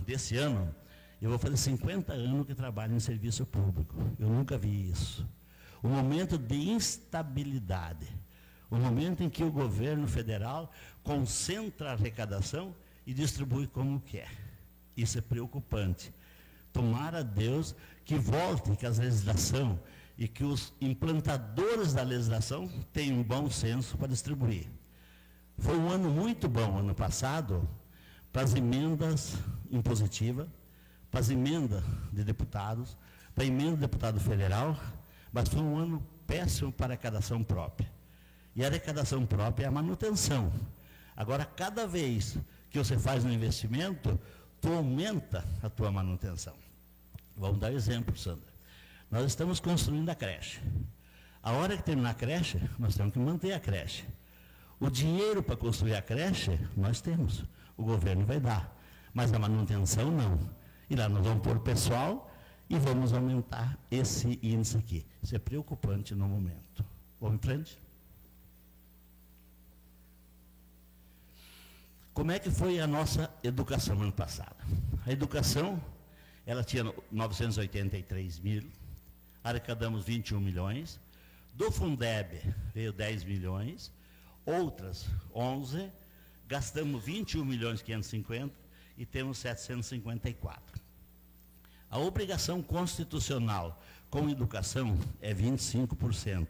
desse ano, eu vou fazer 50 anos que trabalho em serviço público. Eu nunca vi isso. O momento de instabilidade, o momento em que o governo federal concentra a arrecadação e distribui como quer. Isso é preocupante. Tomara a Deus que volte que a legislação e que os implantadores da legislação tenham um bom senso para distribuir. Foi um ano muito bom, ano passado, para as emendas impositivas, para as emendas de deputados, para a emenda de deputado federal, mas foi um ano péssimo para a arrecadação própria. E a arrecadação própria é a manutenção. Agora, cada vez que você faz um investimento, tu aumenta a tua manutenção. Vamos dar exemplo, Sandra. Nós estamos construindo a creche. A hora que terminar a creche, nós temos que manter a creche. O dinheiro para construir a creche, nós temos. O governo vai dar. Mas a manutenção, não. E lá nós vamos pôr pessoal e vamos aumentar esse índice aqui. Isso é preocupante no momento. Vamos em frente? Como é que foi a nossa educação ano passado? A educação, ela tinha 983 mil, arrecadamos 21 milhões, do Fundeb veio 10 milhões, outras 11, gastamos 21 milhões 550 e temos 754. A obrigação constitucional com educação é 25%.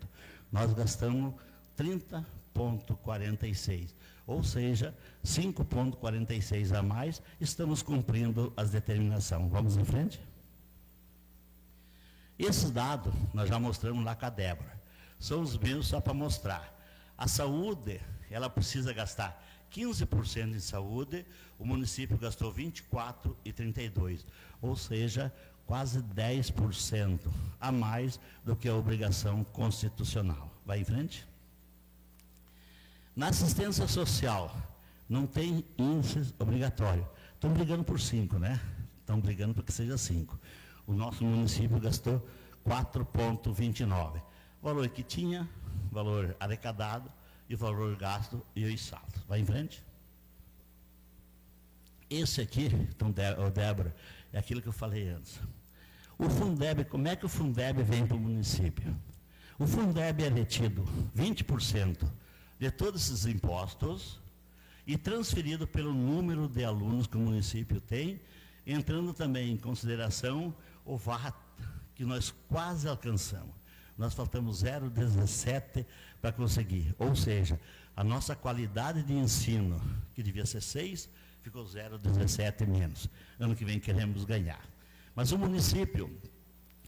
Nós gastamos 30,46%. Ou seja, 5,46 a mais, estamos cumprindo as determinações. Vamos em frente? Esses dados, nós já mostramos lá com a Débora. São os mesmos só para mostrar. A saúde, ela precisa gastar 15% em saúde, o município gastou 24,32%. Ou seja, quase 10% a mais do que a obrigação constitucional. Vai em frente? Na assistência social, não tem índice obrigatório. Estão brigando por 5, né? Estão brigando para que seja 5. O nosso município gastou 4,29. Valor que tinha, valor arrecadado e valor gasto e os saldos. Vai em frente? Esse aqui, então, Débora, é aquilo que eu falei antes. O Fundeb, como é que o Fundeb vem para o município? O Fundeb é retido 20% de todos esses impostos e transferido pelo número de alunos que o município tem, entrando também em consideração o VAT, que nós quase alcançamos. Nós faltamos 0,17 para conseguir. Ou seja, a nossa qualidade de ensino, que devia ser 6, ficou 0,17 menos. Ano que vem queremos ganhar. Mas o município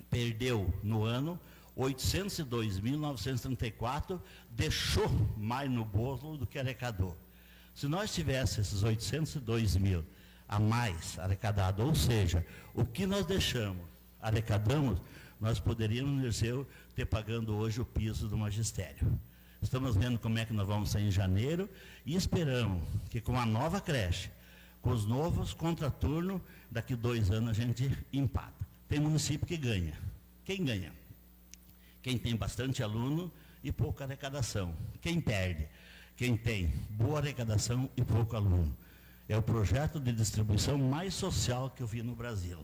perdeu no ano 802.934, deixou mais no bolo do que arrecadou. Se nós tivéssemos esses 802 mil a mais arrecadado, ou seja, o que nós arrecadamos, nós poderíamos ter pagando hoje o piso do magistério. Estamos vendo como é que nós vamos sair em janeiro e esperamos que com a nova creche, com os novos contraturnos, daqui 2 anos a gente empata. Tem município que ganha. Quem ganha? Quem tem bastante aluno e pouca arrecadação. Quem perde? Quem tem boa arrecadação e pouco aluno. É o projeto de distribuição mais social que eu vi no Brasil.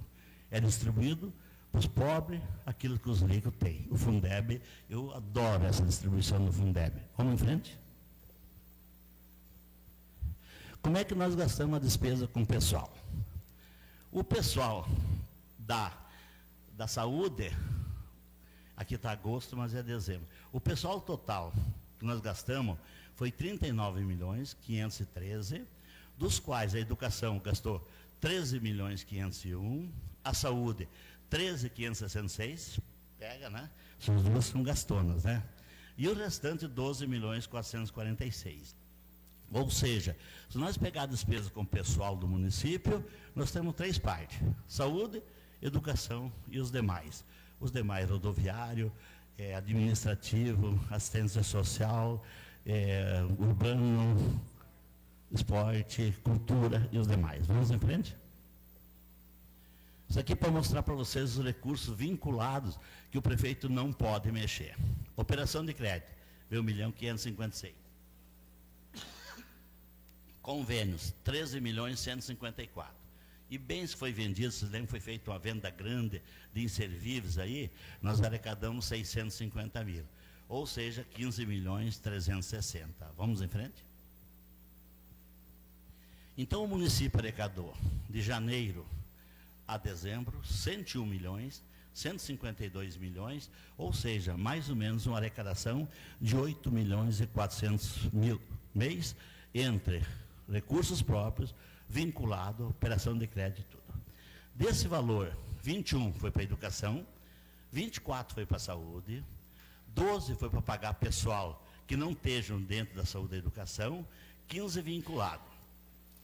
É distribuído para os pobres aquilo que os ricos têm. O Fundeb, eu adoro essa distribuição do Fundeb. Vamos em frente? Como é que nós gastamos a despesa com o pessoal? O pessoal da saúde, aqui está agosto, mas é dezembro. O pessoal total que nós gastamos foi 39.513, dos quais a educação gastou 13.501, a saúde 13.566, pega, né? As duas são gastonas, né? E o restante 12.446. Ou seja, se nós pegar a despesa com o pessoal do município, nós temos 3 partes: saúde, educação e os demais. Os demais, rodoviário, administrativo, assistência social, urbano, esporte, cultura e os demais. Vamos em frente? Isso aqui para mostrar para vocês os recursos vinculados que o prefeito não pode mexer. Operação de crédito, veio 1.556. Convênios, 13.154. E bens que foi vendido, vocês lembram que foi feita uma venda grande de inservíveis aí, nós arrecadamos 650 mil. Ou seja, 15.360. Vamos em frente? Então o município arrecadou de janeiro a dezembro 101 milhões, 152 milhões, ou seja, mais ou menos uma arrecadação de 8.400.000 mês entre recursos próprios, vinculado à operação de crédito e tudo. Desse valor, 21 foi para a educação, 24 foi para a saúde, 12 foi para pagar pessoal que não estejam dentro da saúde e da educação, 15 vinculado.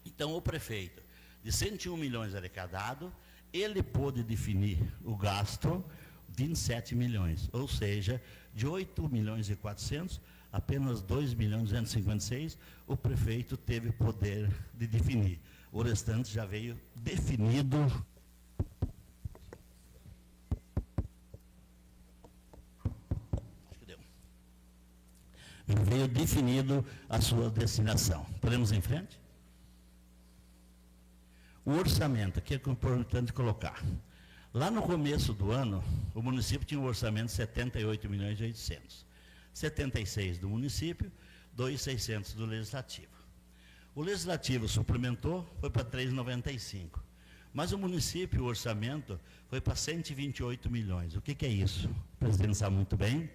Então, o prefeito, de 101 milhões arrecadado, ele pôde definir o gasto 27 milhões, ou seja, de 8.400.000, apenas 2.256.000, o prefeito teve poder de definir. O restante já veio definido. Acho que deu. Veio definido a sua destinação. Podemos ir em frente? O orçamento, aqui é importante colocar. Lá no começo do ano, o município tinha um orçamento de 78.800.000. 76 do município, 2.600 do legislativo. O legislativo suplementou, foi para 3,95. Mas o município, o orçamento, foi para 128 milhões. O que é isso? O presidente sabe muito bem.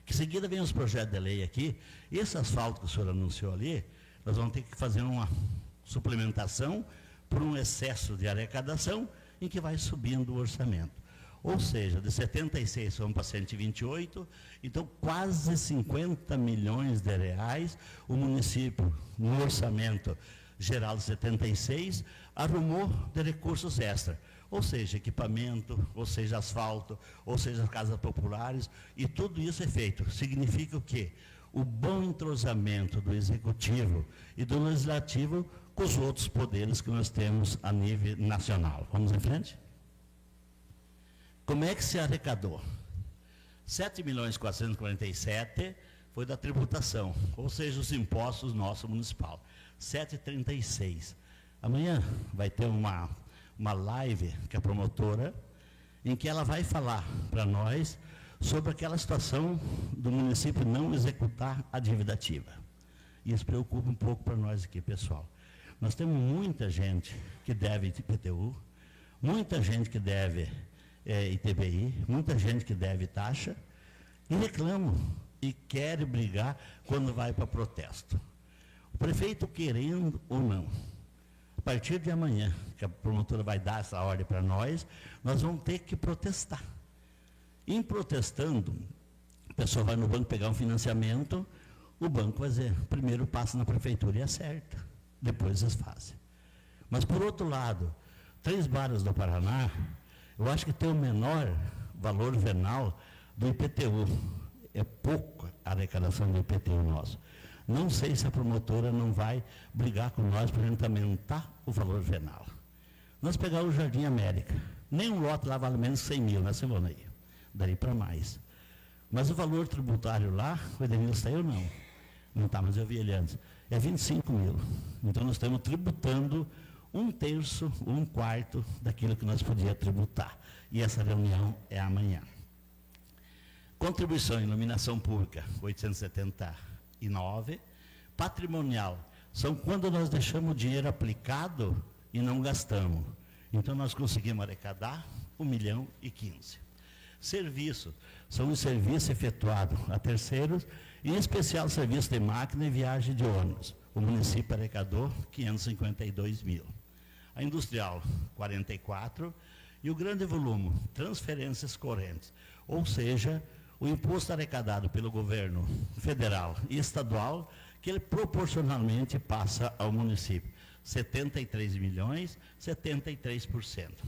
Que em seguida vem os projetos de lei aqui. Esse asfalto que o senhor anunciou ali, nós vamos ter que fazer uma suplementação por um excesso de arrecadação em que vai subindo o orçamento. Ou seja, de 76 vamos para 128, então quase 50 milhões de reais o município, no orçamento geral de 76, arrumou de recursos extra. Ou seja, equipamento, ou seja, asfalto, ou seja, casas populares, e tudo isso é feito. Significa o quê? O bom entrosamento do executivo e do legislativo com os outros poderes que nós temos a nível nacional. Vamos em frente? Como é que se arrecadou? 7.447 foi da tributação, ou seja, os impostos nosso municipal. 7,36. Amanhã vai ter uma live que a promotora, em que ela vai falar para nós sobre aquela situação do município não executar a dívida ativa. Isso preocupa um pouco para nós aqui, pessoal. Nós temos muita gente que deve IPTU, muita gente que deve ITBI, muita gente que deve taxa, e reclamam e querem brigar quando vai para protesto. O prefeito, querendo ou não, a partir de amanhã, que a promotora vai dar essa ordem para nós vamos ter que protestar. Em protestando, a pessoa vai no banco pegar um financiamento, o banco vai dizer, primeiro passa na prefeitura e acerta, depois eles fazem. Mas, por outro lado, 3 bairros do Paraná, eu acho que tem o menor valor venal do IPTU. É pouco a arrecadação do IPTU nosso. Não sei se a promotora não vai brigar com nós para a gente aumentar o valor venal. Nós pegamos o Jardim América. Nem um lote lá vale menos 100 mil, né, Simone? Daí para mais. Mas o valor tributário lá, o Edenilson saiu não. Não está, mas eu vi ele antes. É 25 mil. Então nós estamos tributando 1/3, 1/4 daquilo que nós podíamos tributar. E essa reunião é amanhã. Contribuição em iluminação pública, 879. Patrimonial, são quando nós deixamos o dinheiro aplicado e não gastamos. Então nós conseguimos arrecadar 1.015.000. Serviço, são os serviços efetuados a terceiros, em especial serviço de máquina e viagem de ônibus. O município arrecadou 552 mil. A industrial, 44, e o grande volume, transferências correntes, ou seja, o imposto arrecadado pelo governo federal e estadual, que ele proporcionalmente passa ao município, 73 milhões, 73%.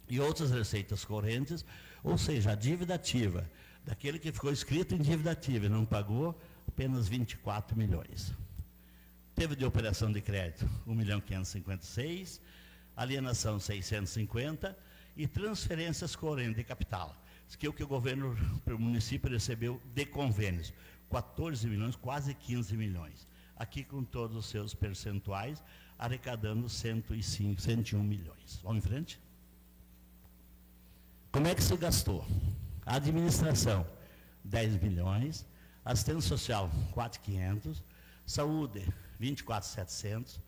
E outras receitas correntes, ou seja, a dívida ativa, daquele que ficou escrito em dívida ativa e não pagou, apenas 24 milhões. Teve de operação de crédito, 1.556.000, alienação 650 e transferências correntes de capital, que é o que o governo, o município recebeu de convênios, 14 milhões, quase 15 milhões. Aqui com todos os seus percentuais, arrecadando 101 milhões. Vamos em frente? Como é que se gastou? A administração, 10 milhões, assistência social, 4.500, saúde, 24.700,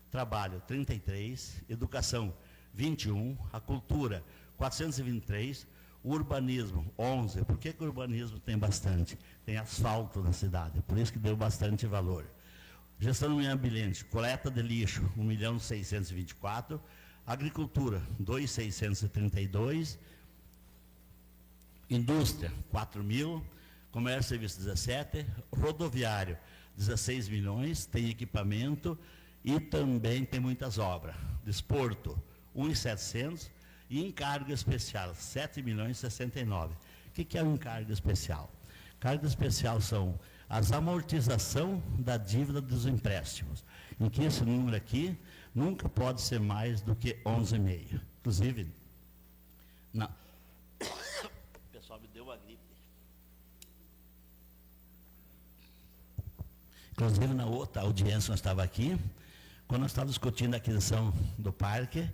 trabalho, 33, educação, 21, a cultura, 423, o urbanismo, 11. Por que o urbanismo tem bastante? Tem asfalto na cidade, por isso que deu bastante valor. Gestão do meio ambiente, coleta de lixo, 1.624.000, agricultura, 2.632, indústria, 4.000, comércio e serviço, 17, rodoviário, 16 milhões, tem equipamento e também tem muitas obras. Desporto, 1.700, e encargo especial, 7.069. O que é um encargo especial? Encargo especial são as amortização da dívida dos empréstimos, em que esse número aqui nunca pode ser mais do que 11,5. Inclusive, o pessoal me deu uma gripe. Inclusive, na outra audiência nós estávamos aqui, quando nós estávamos discutindo a aquisição do parque,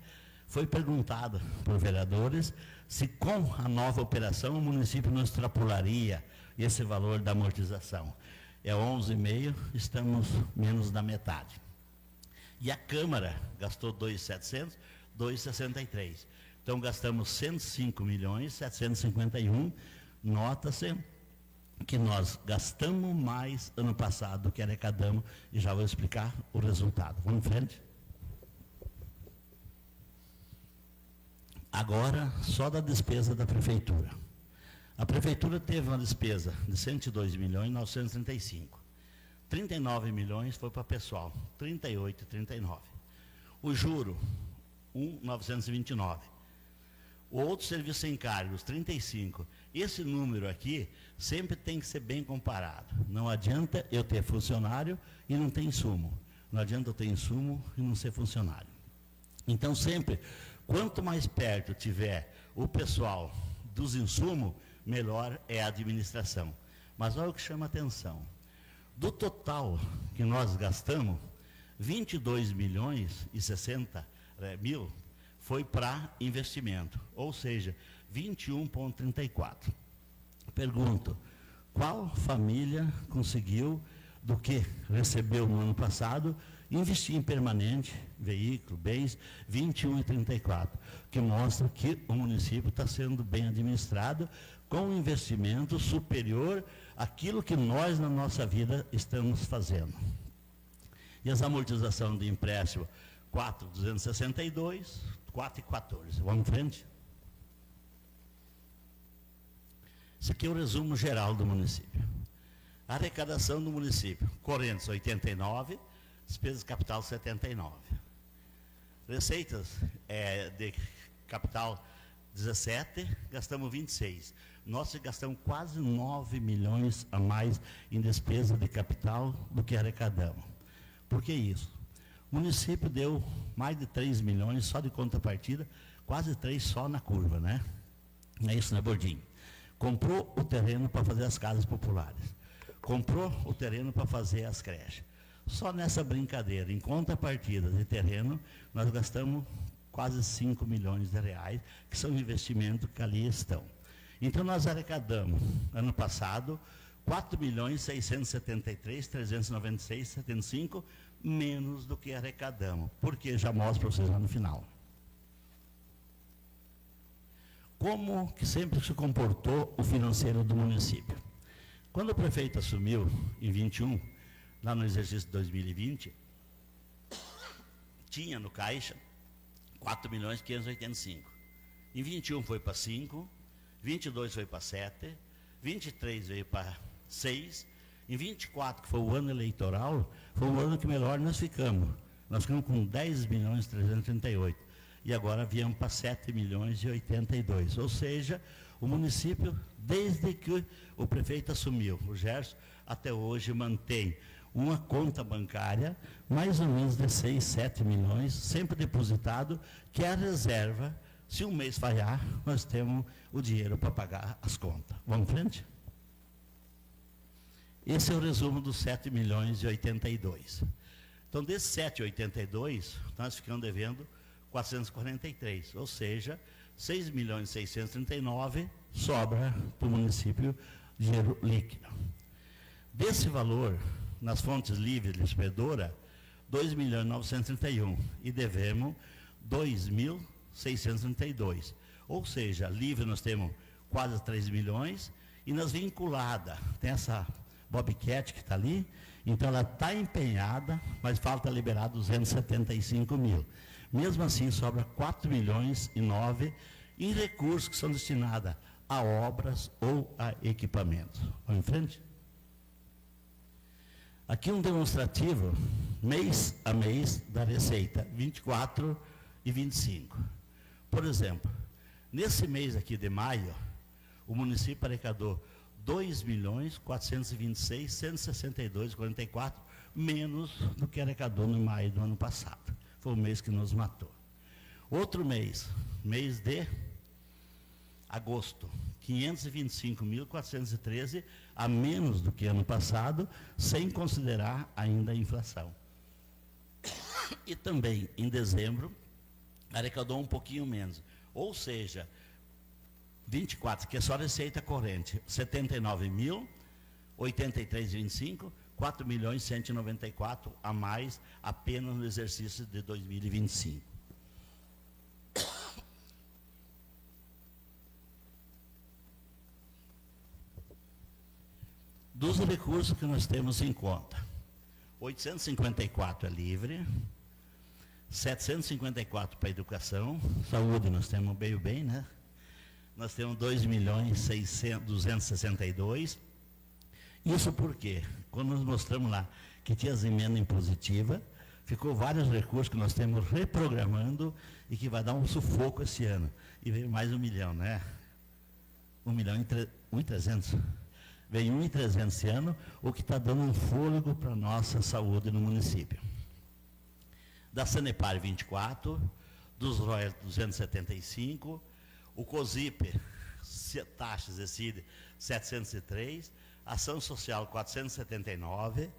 foi perguntado por vereadores se com a nova operação o município não extrapolaria esse valor da amortização. É 11,5, estamos menos da metade. E a Câmara gastou 2.700, 2,63. Então gastamos 105.751, nota-se que nós gastamos mais ano passado do que arrecadamos, e já vou explicar o resultado. Vamos em frente? Agora, só da despesa da prefeitura. A prefeitura teve uma despesa de 102.935. 39 milhões foi para pessoal, 38 e 39. O juro, 1.929. O outro serviço sem encargos, 35. Esse número aqui sempre tem que ser bem comparado. Não adianta eu ter funcionário e não ter insumo. Não adianta eu ter insumo e não ser funcionário. Então, sempre, quanto mais perto tiver o pessoal dos insumos, melhor é a administração. Mas olha o que chama atenção. Do total que nós gastamos, 22.060.000 foi para investimento, ou seja, 21,34. Pergunto, qual família conseguiu, do que recebeu no ano passado, investir em permanente, veículo, bens, 21,34, que mostra que o município está sendo bem administrado, com um investimento superior àquilo que nós, na nossa vida, estamos fazendo. E as amortizações de empréstimo, 4.262, 4,14. Vamos em frente? Esse aqui é o resumo geral do município. A arrecadação do município, correntes 89, despesas de capital 79. Receitas de capital 17, gastamos 26. Nós gastamos quase 9 milhões a mais em despesa de capital do que arrecadamos. Por que isso? O município deu mais de 3 milhões só de contrapartida, quase 3 só na curva, né? É isso, né, Bordinho? Comprou o terreno para fazer as casas populares. Comprou o terreno para fazer as creches. Só nessa brincadeira, em contrapartida de terreno, nós gastamos quase 5 milhões de reais, que são investimentos que ali estão. Então, nós arrecadamos, ano passado, 4.673.396,75, menos do que arrecadamos. Porque já mostro para vocês lá no final. Como que sempre se comportou o financeiro do município? Quando o prefeito assumiu, em 21, lá no exercício de 2020, tinha no caixa 4.585. Em 21 foi para 5, 22 foi para 7, 23 veio para 6, em 24, que foi o ano eleitoral, foi o ano que melhor nós ficamos. Nós ficamos com 10.338. E agora viemos para 7.082. Ou seja, o município, desde que o prefeito assumiu, o Gerson, até hoje mantém uma conta bancária, mais ou menos de 6, 7 milhões, sempre depositado, que é a reserva. Se um mês falhar, nós temos o dinheiro para pagar as contas. Vamos em frente? Esse é o resumo dos 7.082. Então, desses 7,82, nós ficamos devendo 443, ou seja, 6.639 sobra para o município dinheiro líquido. Desse valor, nas fontes livres de distribuidora, 2.931 e devemos 2.632. Ou seja, livre nós temos quase 3 milhões e nas vinculadas, tem essa Bobcat que está ali, então ela está empenhada, mas falta liberar 275 mil. Mesmo assim, sobra 4 milhões e 9 em recursos que são destinados a obras ou a equipamentos. Vamos em frente? Aqui um demonstrativo, mês a mês, da receita, 24 e 25. Por exemplo, nesse mês aqui de maio, o município arrecadou 2.426.162,44, menos do que arrecadou no maio do ano passado. Foi o mês que nos matou. Outro mês, mês de agosto, 525.413, a menos do que ano passado, sem considerar ainda a inflação. E também, em dezembro, arrecadou um pouquinho menos. Ou seja, 24, que é só receita corrente, 79.083,25, 4.194 a mais apenas no exercício de 2025. Dos recursos que nós temos em conta, 854 é livre, 754 para educação, saúde nós temos meio bem, né? Nós temos 2.262. Isso por quê? Quando nós mostramos lá que tinha as emendas impositivas, ficou vários recursos que nós temos reprogramando e que vai dar um sufoco esse ano. E veio mais 1 milhão, né? 1.300.000. Veio 1.300.000 esse ano, o que está dando um fôlego para a nossa saúde no município. Da Sanepar 24, dos royalties 275, o COSIP, taxas e CID 703, ação social 479,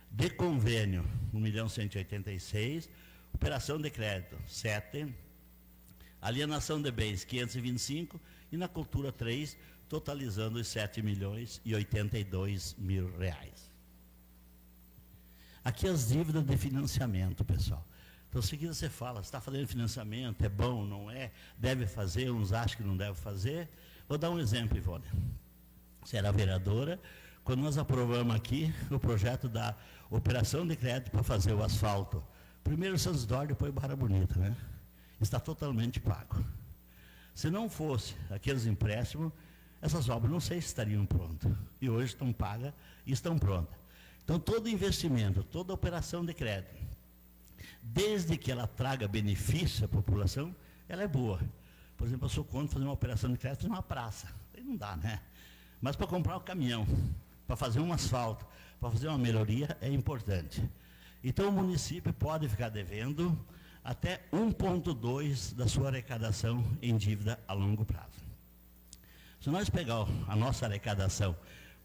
de convênio 1.186.000, operação de crédito 7, alienação de bens 525 e na cultura 3, totalizando os 7.082.000 reais. Aqui as dívidas de financiamento, pessoal. Então, em seguida você fala, você está fazendo financiamento, é bom, não é? Deve fazer, uns acham que não deve fazer. Vou dar um exemplo, Ivone. Você era vereadora, quando nós aprovamos aqui o projeto da operação de crédito para fazer o asfalto. Primeiro Santos Isidoro, depois Barra Bonita, né? Está totalmente pago. Se não fosse aqueles empréstimos, essas obras não sei se estariam prontas. E hoje estão pagas e estão prontas. Então, todo investimento, toda operação de crédito, desde que ela traga benefício à população, ela é boa. Por exemplo, eu sou contra fazer uma operação de crédito numa praça. Aí não dá, né? Mas para comprar um caminhão, para fazer um asfalto, para fazer uma melhoria, é importante. Então, o município pode ficar devendo até 1,2 da sua arrecadação em dívida a longo prazo. Se nós pegar a nossa arrecadação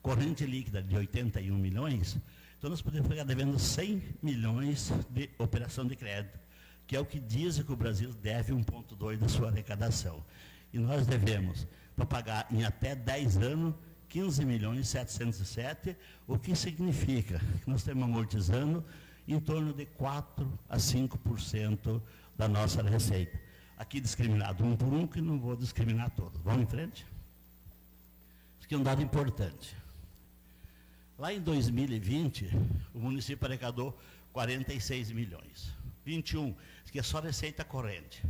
corrente líquida de 81 milhões, então nós podemos ficar devendo 100 milhões de operação de crédito, que é o que dizem que o Brasil deve 1,2 da sua arrecadação. E nós devemos, para pagar em até 10 anos, 15 milhões 707, o que significa que nós estamos amortizando em torno de 4 a 5% da nossa receita. Aqui discriminado um por um, que não vou discriminar todos. Vamos em frente? Isso aqui é um dado importante. Lá em 2020, o município arrecadou 46 milhões. 21, isso aqui é só receita corrente.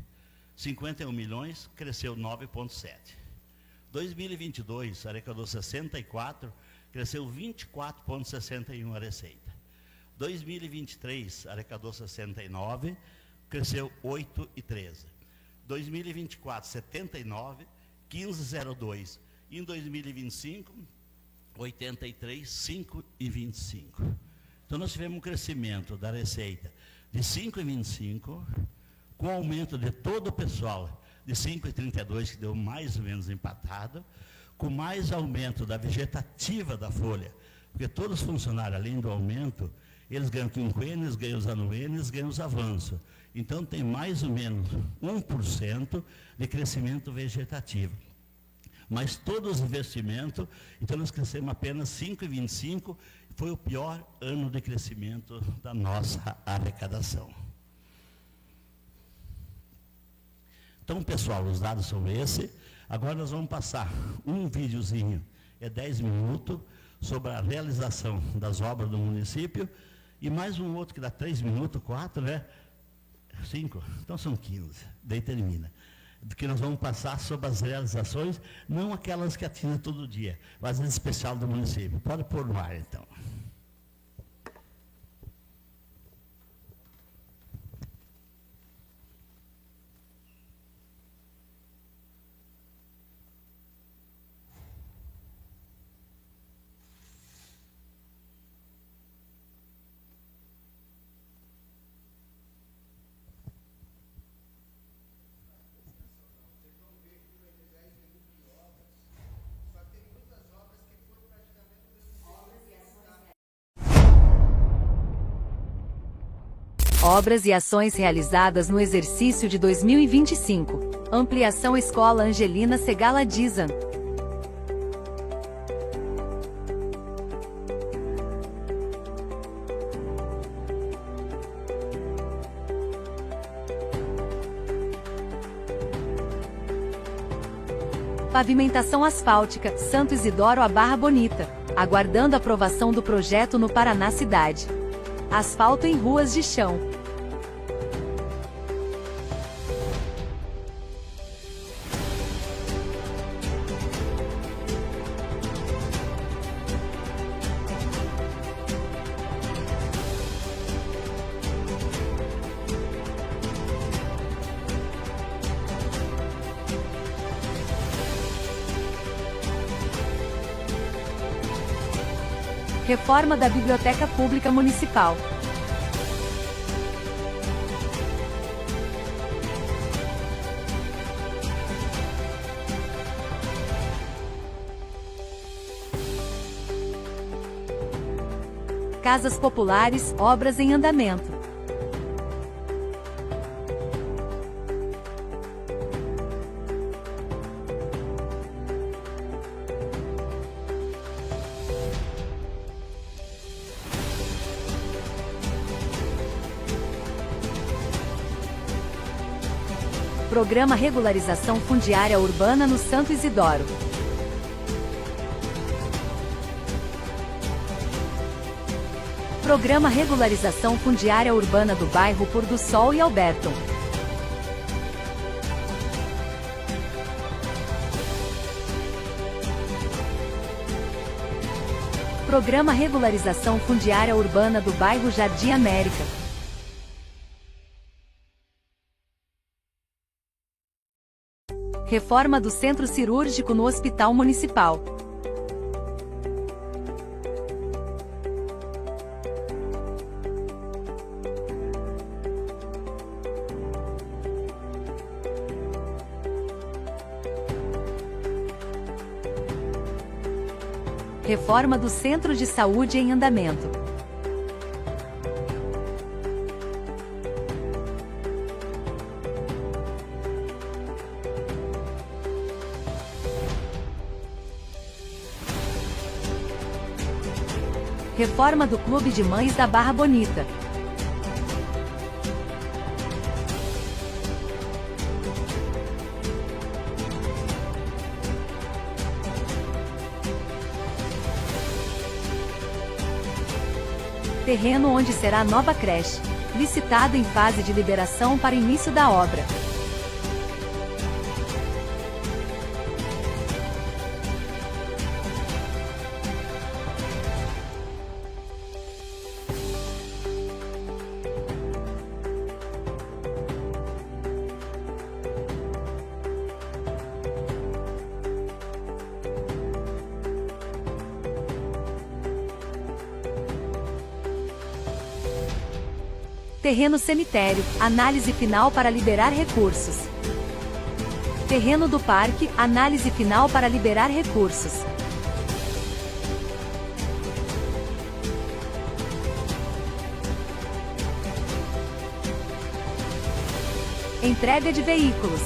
51 milhões, cresceu 9,7. 2022, arrecadou 64, cresceu 24,61 a receita. 2023, arrecadou 69, cresceu 8,13. 2024, 79, 15,02. E em 2025, 83, 5,25. Então, nós tivemos um crescimento da receita de 5,25, com aumento de todo o pessoal de 5,32, que deu mais ou menos empatado, com mais aumento da vegetativa da folha, porque todos os funcionários, além do aumento, eles ganham quinquênios, ganham os anuênios, ganham os avanços. Então, tem mais ou menos 1% de crescimento vegetativo. Mas todos os investimentos, então nós crescemos apenas 5,25, foi o pior ano de crescimento da nossa arrecadação. Então, pessoal, os dados são esses. Agora nós vamos passar um videozinho, é 10 minutos, sobre a realização das obras do município, e mais um outro que dá 3 minutos, 4, né? 5, então são 15, daí termina. Que nós vamos passar sobre as realizações, não aquelas que atingem todo dia, mas em especial do município. Pode pôr no ar, então. Obras e ações realizadas no exercício de 2025. Ampliação Escola Angelina Segala Dizan. Pavimentação asfáltica, Santo Isidoro a Barra Bonita. Aguardando aprovação do projeto no Paraná Cidade. Asfalto em ruas de chão. Reforma da Biblioteca Pública Municipal. Casas populares, obras em andamento. Programa Regularização Fundiária Urbana no Santo Isidoro. Programa Regularização Fundiária Urbana do bairro Pôr do Sol e Alberton. Programa Regularização Fundiária Urbana do bairro Jardim América. Reforma do Centro Cirúrgico no Hospital Municipal. Reforma do Centro de Saúde em andamento. Reforma do Clube de Mães da Barra Bonita. Terreno onde será a nova creche, licitado em fase de liberação para início da obra. Terreno cemitério, análise final para liberar recursos. Terreno do parque, análise final para liberar recursos. Entrega de veículos.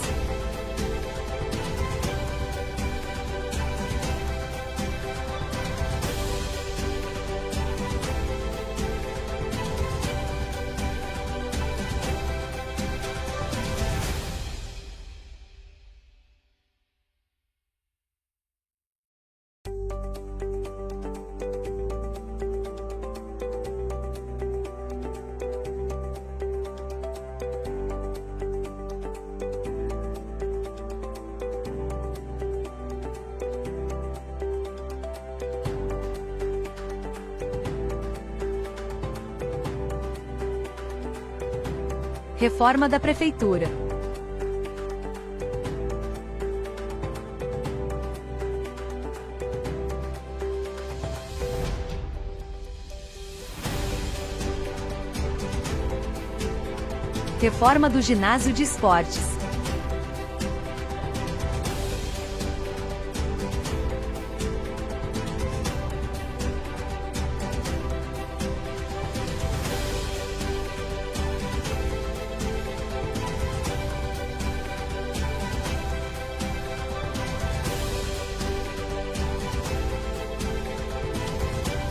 Reforma da Prefeitura. Reforma do Ginásio de Esportes.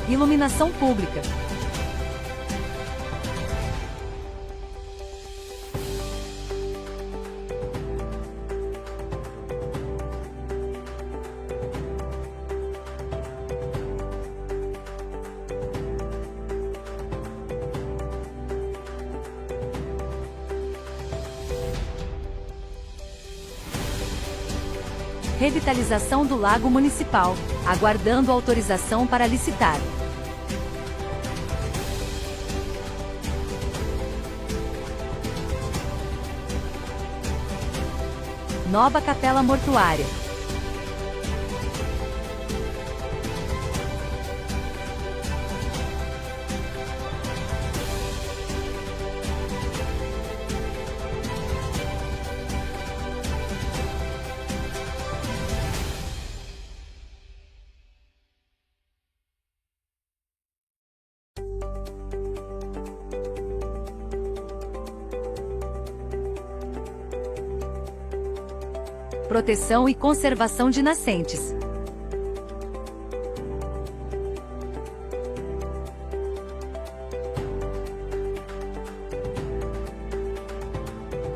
Iluminação pública. Revitalização do Lago Municipal, aguardando autorização para licitar. Nova Capela Mortuária. Proteção e conservação de nascentes.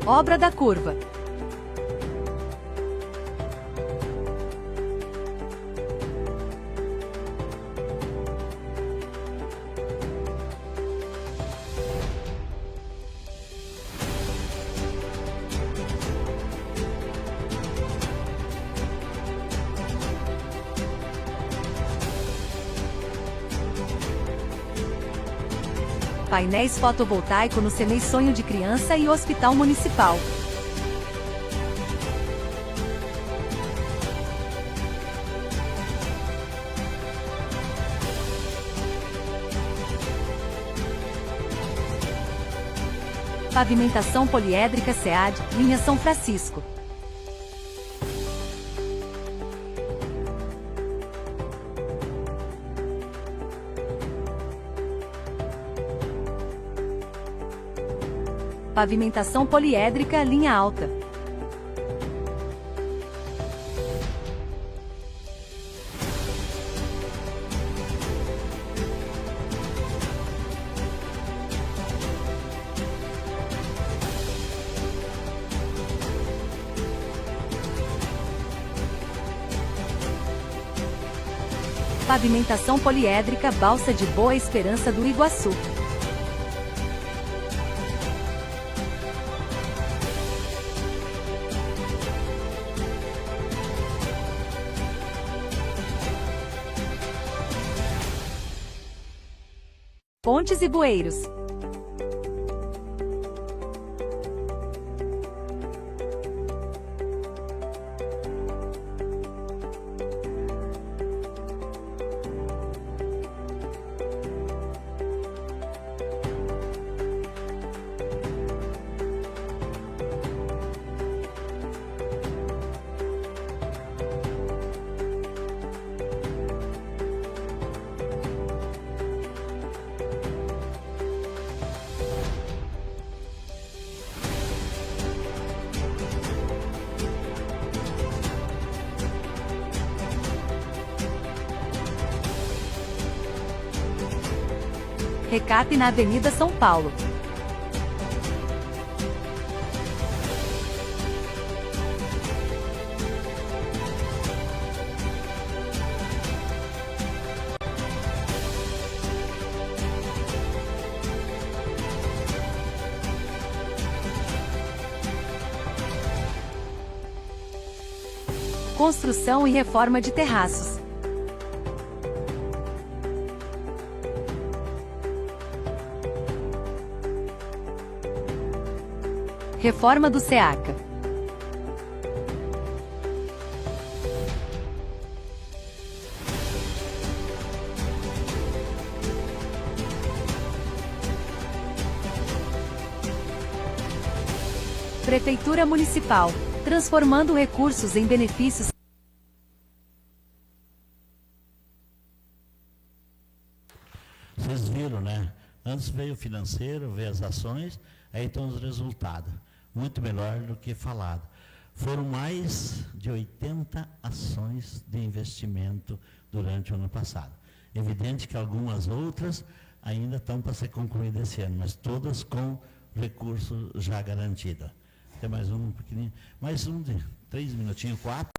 Obra da Curva. Painéis fotovoltaicos no CEMEI Sonho de Criança e Hospital Municipal. Pavimentação poliédrica SEAD, linha São Francisco. Pavimentação poliédrica, linha alta. Pavimentação poliédrica, Balsa de Boa Esperança do Iguaçu. Pontes e bueiros. Recap na Avenida São Paulo. Construção e reforma de terraços. Reforma do SEACA. Prefeitura Municipal, transformando recursos em benefícios. Vocês viram, né? Antes veio o financeiro, veio as ações, aí estão os resultados. Muito melhor do que falado. Foram mais de 80 ações de investimento durante o ano passado. Evidente que algumas outras ainda estão para ser concluídas esse ano, mas todas com recurso já garantido. Tem mais um pequenininho, mais um de 3 minutinhos, 4.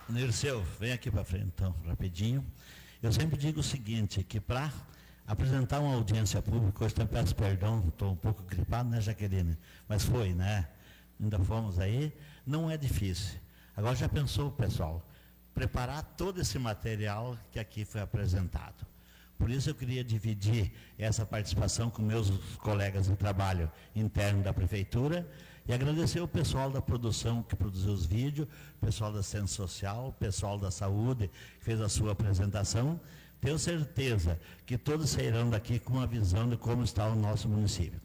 Nirceu, vem aqui para frente, então, rapidinho. Eu sempre digo o seguinte, que para apresentar uma audiência pública, hoje eu peço perdão, estou um pouco gripado, né, Jaqueline? Mas foi, né? Ainda fomos aí, não é difícil. Agora já pensou, pessoal, preparar todo esse material que aqui foi apresentado. Por isso eu queria dividir essa participação com meus colegas de trabalho interno da Prefeitura e agradecer o pessoal da produção que produziu os vídeos, o pessoal da assistência social, o pessoal da saúde que fez a sua apresentação. Tenho certeza que todos sairão daqui com uma visão de como está o nosso município.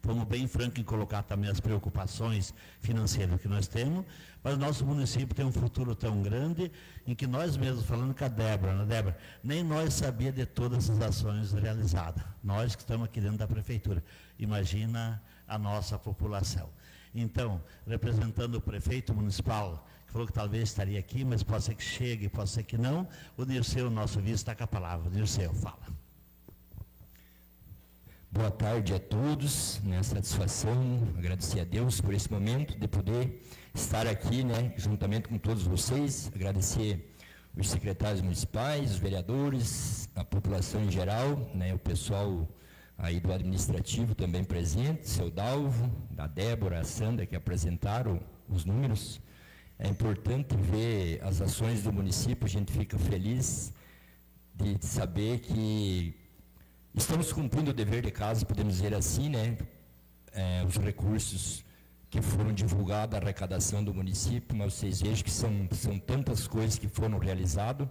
Fomos bem francos em colocar também as preocupações financeiras que nós temos, mas o nosso município tem um futuro tão grande em que nós mesmos, falando com a Débora, né, Débora, nem nós sabíamos de todas as ações realizadas, nós que estamos aqui dentro da Prefeitura. Imagina a nossa população. Então, representando o prefeito municipal, que falou que talvez estaria aqui, mas pode ser que chegue, pode ser que não, o Nirceu, nosso vice, está com a palavra. Nirceu, fala. Boa tarde a todos, né, satisfação, agradecer a Deus por esse momento de poder estar aqui, né, juntamente com todos vocês, agradecer os secretários municipais, os vereadores, a população em geral, né, o pessoal aí do administrativo também presente, seu Dalvo, da Débora, a Sandra, que apresentaram os números. É importante ver as ações do município, a gente fica feliz de saber que estamos cumprindo o dever de casa, podemos dizer assim, né? Os recursos que foram divulgados, a arrecadação do município, mas vocês vejam que são tantas coisas que foram realizadas,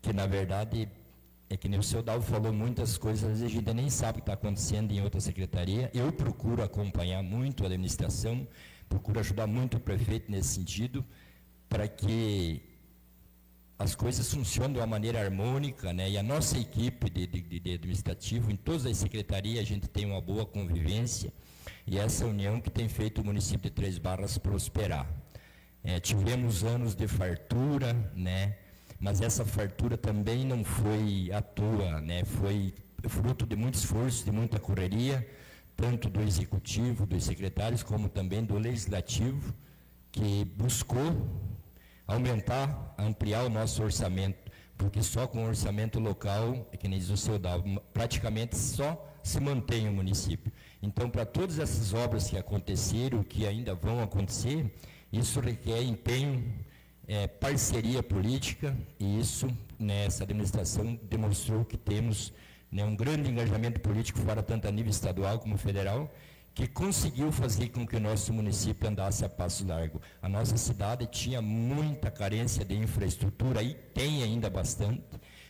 que na verdade, é que nem o seu Dalvo falou, muitas coisas, às vezes a gente nem sabe o que está acontecendo em outra secretaria. Eu procuro acompanhar muito a administração, procuro ajudar muito o prefeito nesse sentido, para que as coisas funcionem de uma maneira harmônica, né? E a nossa equipe de administrativo, em todas as secretarias, a gente tem uma boa convivência, e essa união que tem feito o município de Três Barras prosperar. Tivemos anos de fartura, né? Mas essa fartura também não foi à toa, né? Foi fruto de muito esforço, de muita correria, tanto do executivo, dos secretários, como também do legislativo, que buscou aumentar, ampliar o nosso orçamento, porque só com o orçamento local, que nem diz o seu Dalvo, praticamente só se mantém o município. Então, para todas essas obras que aconteceram, que ainda vão acontecer, isso requer empenho, parceria política, e isso, nessa administração, demonstrou que temos, né, um grande engajamento político, fora tanto a nível estadual como federal, que conseguiu fazer com que o nosso município andasse a passo largo. A nossa cidade tinha muita carência de infraestrutura, e tem ainda bastante,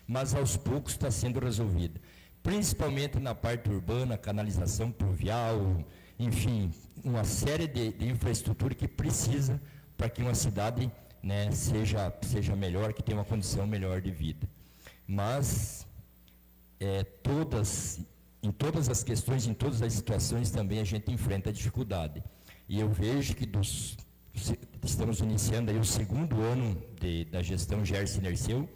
mas aos poucos está sendo resolvida. Principalmente na parte urbana, canalização pluvial, enfim, uma série de infraestrutura que precisa para que uma cidade, né, seja melhor, que tenha uma condição melhor de vida. Mas em todas as questões, em todas as situações também a gente enfrenta dificuldade. E eu vejo que estamos iniciando aí o segundo ano da gestão Gerson Nirceu,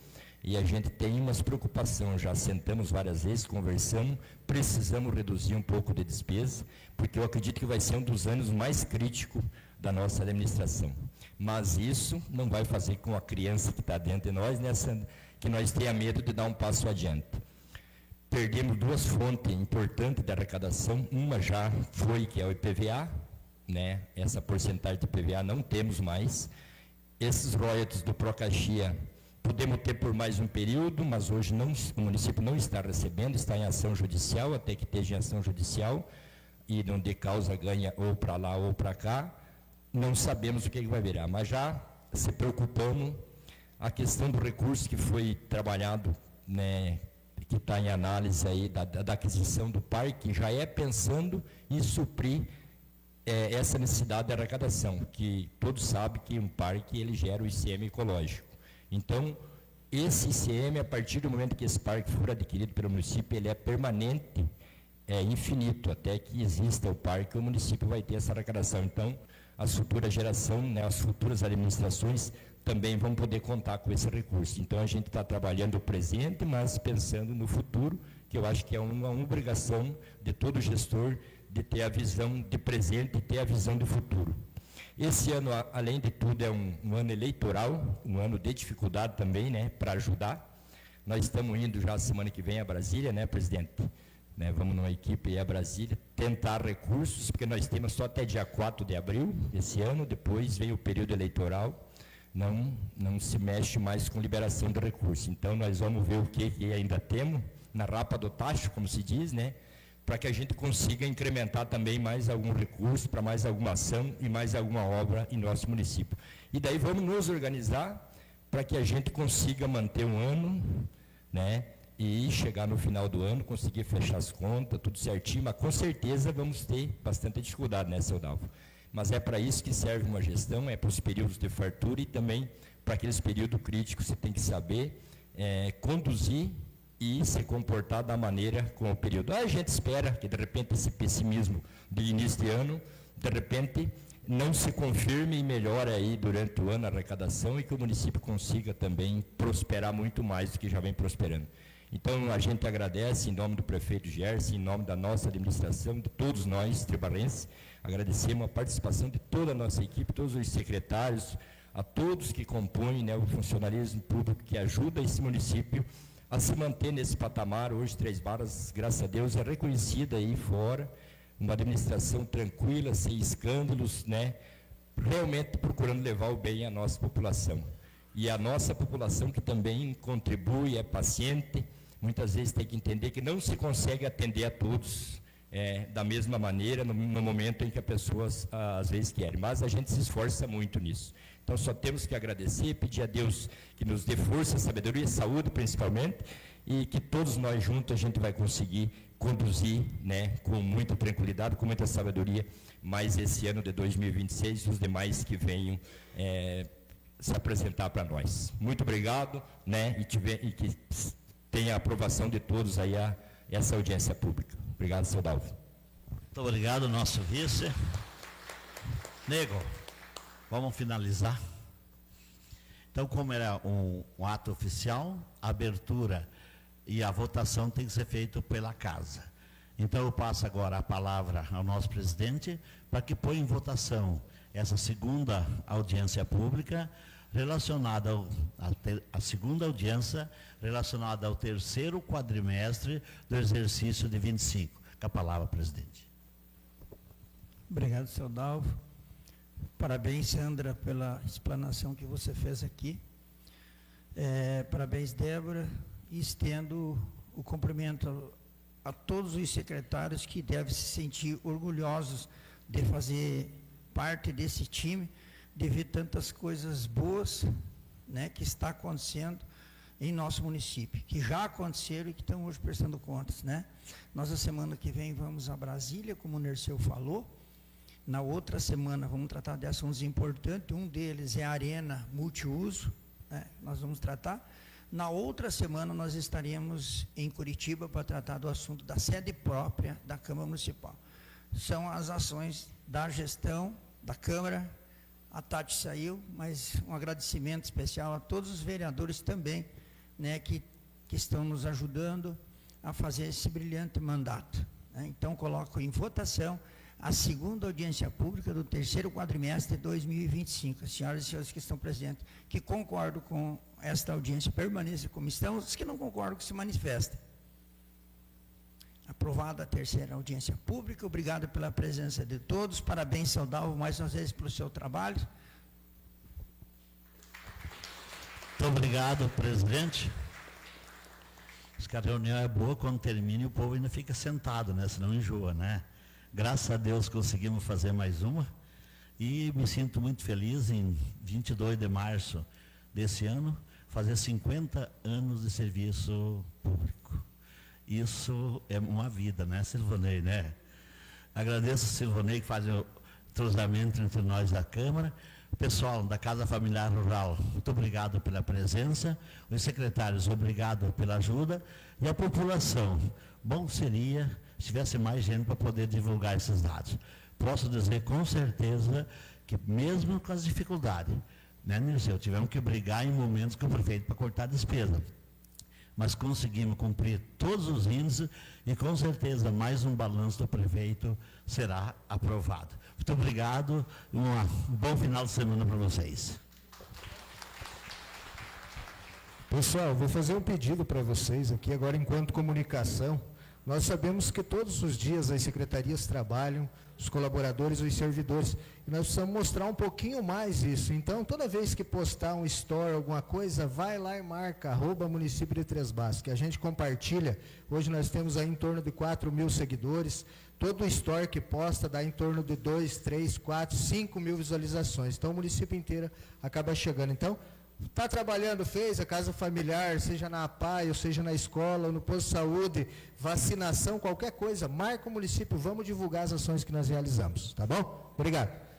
e a gente tem umas preocupações, já sentamos várias vezes, conversamos, precisamos reduzir um pouco de despesa, porque eu acredito que vai ser um dos anos mais críticos da nossa administração. Mas isso não vai fazer com a criança que está dentro de nós, que nós tenha medo de dar um passo adiante. Perdemos duas fontes importantes de arrecadação, uma já foi, que é o IPVA, né? Essa porcentagem de IPVA não temos mais. Esses royalties do Procaxia podemos ter por mais um período, mas hoje o município não está recebendo, está em ação judicial, até que esteja em ação judicial, e não dê causa ganha ou para lá ou para cá, não sabemos o que vai virar, mas já se preocupamos, a questão do recurso que foi trabalhado, né, que está em análise aí da aquisição do parque, já pensando em suprir essa necessidade de arrecadação, que todos sabem que um parque ele gera o ICM ecológico. Então, esse ICM, a partir do momento que esse parque for adquirido pelo município, ele é permanente, infinito, até que exista o parque, o município vai ter essa arrecadação. Então, as futuras gerações, né, as futuras administrações também vão poder contar com esse recurso. Então, a gente está trabalhando o presente, mas pensando no futuro, que eu acho que é uma obrigação de todo gestor de ter a visão de presente e ter a visão do futuro. Esse ano, além de tudo, é um ano eleitoral, um ano de dificuldade também, né, para ajudar. Nós estamos indo já semana que vem a Brasília, né, presidente? Né, vamos numa equipe a Brasília, tentar recursos, porque nós temos só até dia 4 de abril desse ano, depois vem o período eleitoral, não se mexe mais com liberação de recursos. Então, nós vamos ver o que ainda temos, na rapa do tacho, como se diz, né, para que a gente consiga incrementar também mais algum recurso, para mais alguma ação e mais alguma obra em nosso município. E daí vamos nos organizar para que a gente consiga manter um ano, né, e chegar no final do ano, conseguir fechar as contas, tudo certinho, mas com certeza vamos ter bastante dificuldade, né, seu Dalvo? Mas é para isso que serve uma gestão, é para os períodos de fartura e também para aqueles períodos críticos, você tem que saber conduzir e se comportar da maneira com o período. A gente espera que, de repente, esse pessimismo de início de ano, de repente, não se confirme e melhore aí durante o ano a arrecadação e que o município consiga também prosperar muito mais do que já vem prosperando. Então, a gente agradece em nome do prefeito Gerson, em nome da nossa administração, de todos nós, tribalenses, agradecemos a participação de toda a nossa equipe, todos os secretários, a todos que compõem, né, o funcionalismo público que ajuda esse município a se manter nesse patamar. Hoje, Três Barras, graças a Deus, é reconhecida aí fora, uma administração tranquila, sem escândalos, né, realmente procurando levar o bem à nossa população. E a nossa população que também contribui, é paciente, muitas vezes tem que entender que não se consegue atender a todos da mesma maneira no momento em que as pessoas às vezes querem, mas a gente se esforça muito nisso. Então só temos que agradecer, pedir a Deus que nos dê força, sabedoria e saúde principalmente, e que todos nós juntos a gente vai conseguir conduzir, né, com muita tranquilidade, com muita sabedoria, mais esse ano de 2026 e os demais que venham se apresentar para nós. Muito obrigado, né, e que tenha a aprovação de todos aí essa audiência pública. Obrigado, seu Dalvo. Muito obrigado, nosso vice. Nego, vamos finalizar. Então, como era um ato oficial, a abertura e a votação tem que ser feito pela casa. Então, eu passo agora a palavra ao nosso presidente para que ponha em votação essa segunda audiência pública relacionada à segunda audiência relacionada ao terceiro quadrimestre do exercício de 25. Com a palavra, presidente. Obrigado, seu Dalvo. Parabéns, Sandra, pela explanação que você fez aqui. Parabéns, Débora. E estendo o cumprimento a todos os secretários que devem se sentir orgulhosos de fazer parte desse time, de ver tantas coisas boas, né, que está acontecendo em nosso município, que já aconteceram e que estão hoje prestando contas, né? Nós, a semana que vem, vamos a Brasília, como o Nerceu falou. Na outra semana, vamos tratar de assuntos importantes. Um deles é a arena multiuso, né? Nós vamos tratar. Na outra semana, nós estaremos em Curitiba para tratar do assunto da sede própria da Câmara Municipal. São as ações da gestão da Câmara. A Tati saiu, mas um agradecimento especial a todos os vereadores também, né, que estão nos ajudando a fazer esse brilhante mandato, né? Então, coloco em votação a segunda audiência pública do terceiro quadrimestre de 2025. As senhoras e senhores que estão presentes, que concordam com esta audiência, permaneçam como estão. Os que não concordam, que se manifestem. Aprovada a terceira audiência pública. Obrigado pela presença de todos. Parabéns, seu Dalvo, mais uma vez pelo seu trabalho. Muito obrigado, presidente. Acho que a reunião é boa quando termina e o povo ainda fica sentado, né? Senão enjoa, né? Graças a Deus conseguimos fazer mais uma. E me sinto muito feliz em 22 de março desse ano, fazer 50 anos de serviço público. Isso é uma vida, né, Silvanei, né? Agradeço a Silvanei que faz o cruzamento entre nós da Câmara. Pessoal da Casa Familiar Rural, muito obrigado pela presença. Os secretários, obrigado pela ajuda. E a população, bom seria se tivesse mais gente para poder divulgar esses dados. Posso dizer com certeza que mesmo com as dificuldades, né, Nilson, tivemos que brigar em momentos com o prefeito para cortar a despesa. Mas conseguimos cumprir todos os índices e com certeza mais um balanço do prefeito será aprovado. Muito obrigado. Um bom final de semana para vocês. Pessoal, vou fazer um pedido para vocês aqui agora enquanto comunicação. Nós sabemos que todos os dias as secretarias trabalham, os colaboradores, os servidores, e nós precisamos mostrar um pouquinho mais isso. Então, toda vez que postar um story, alguma coisa, vai lá e marca, @município de Três Barras, que a gente compartilha. Hoje nós temos aí em torno de 4.000 seguidores. Todo story que posta dá em torno de 2, 3, 4, 5 mil visualizações. Então, o município inteiro acaba chegando. Então, está trabalhando, fez a casa familiar, seja na APAI, ou seja na escola, ou no posto de saúde, vacinação, qualquer coisa, marca o município, vamos divulgar as ações que nós realizamos, tá bom? Obrigado.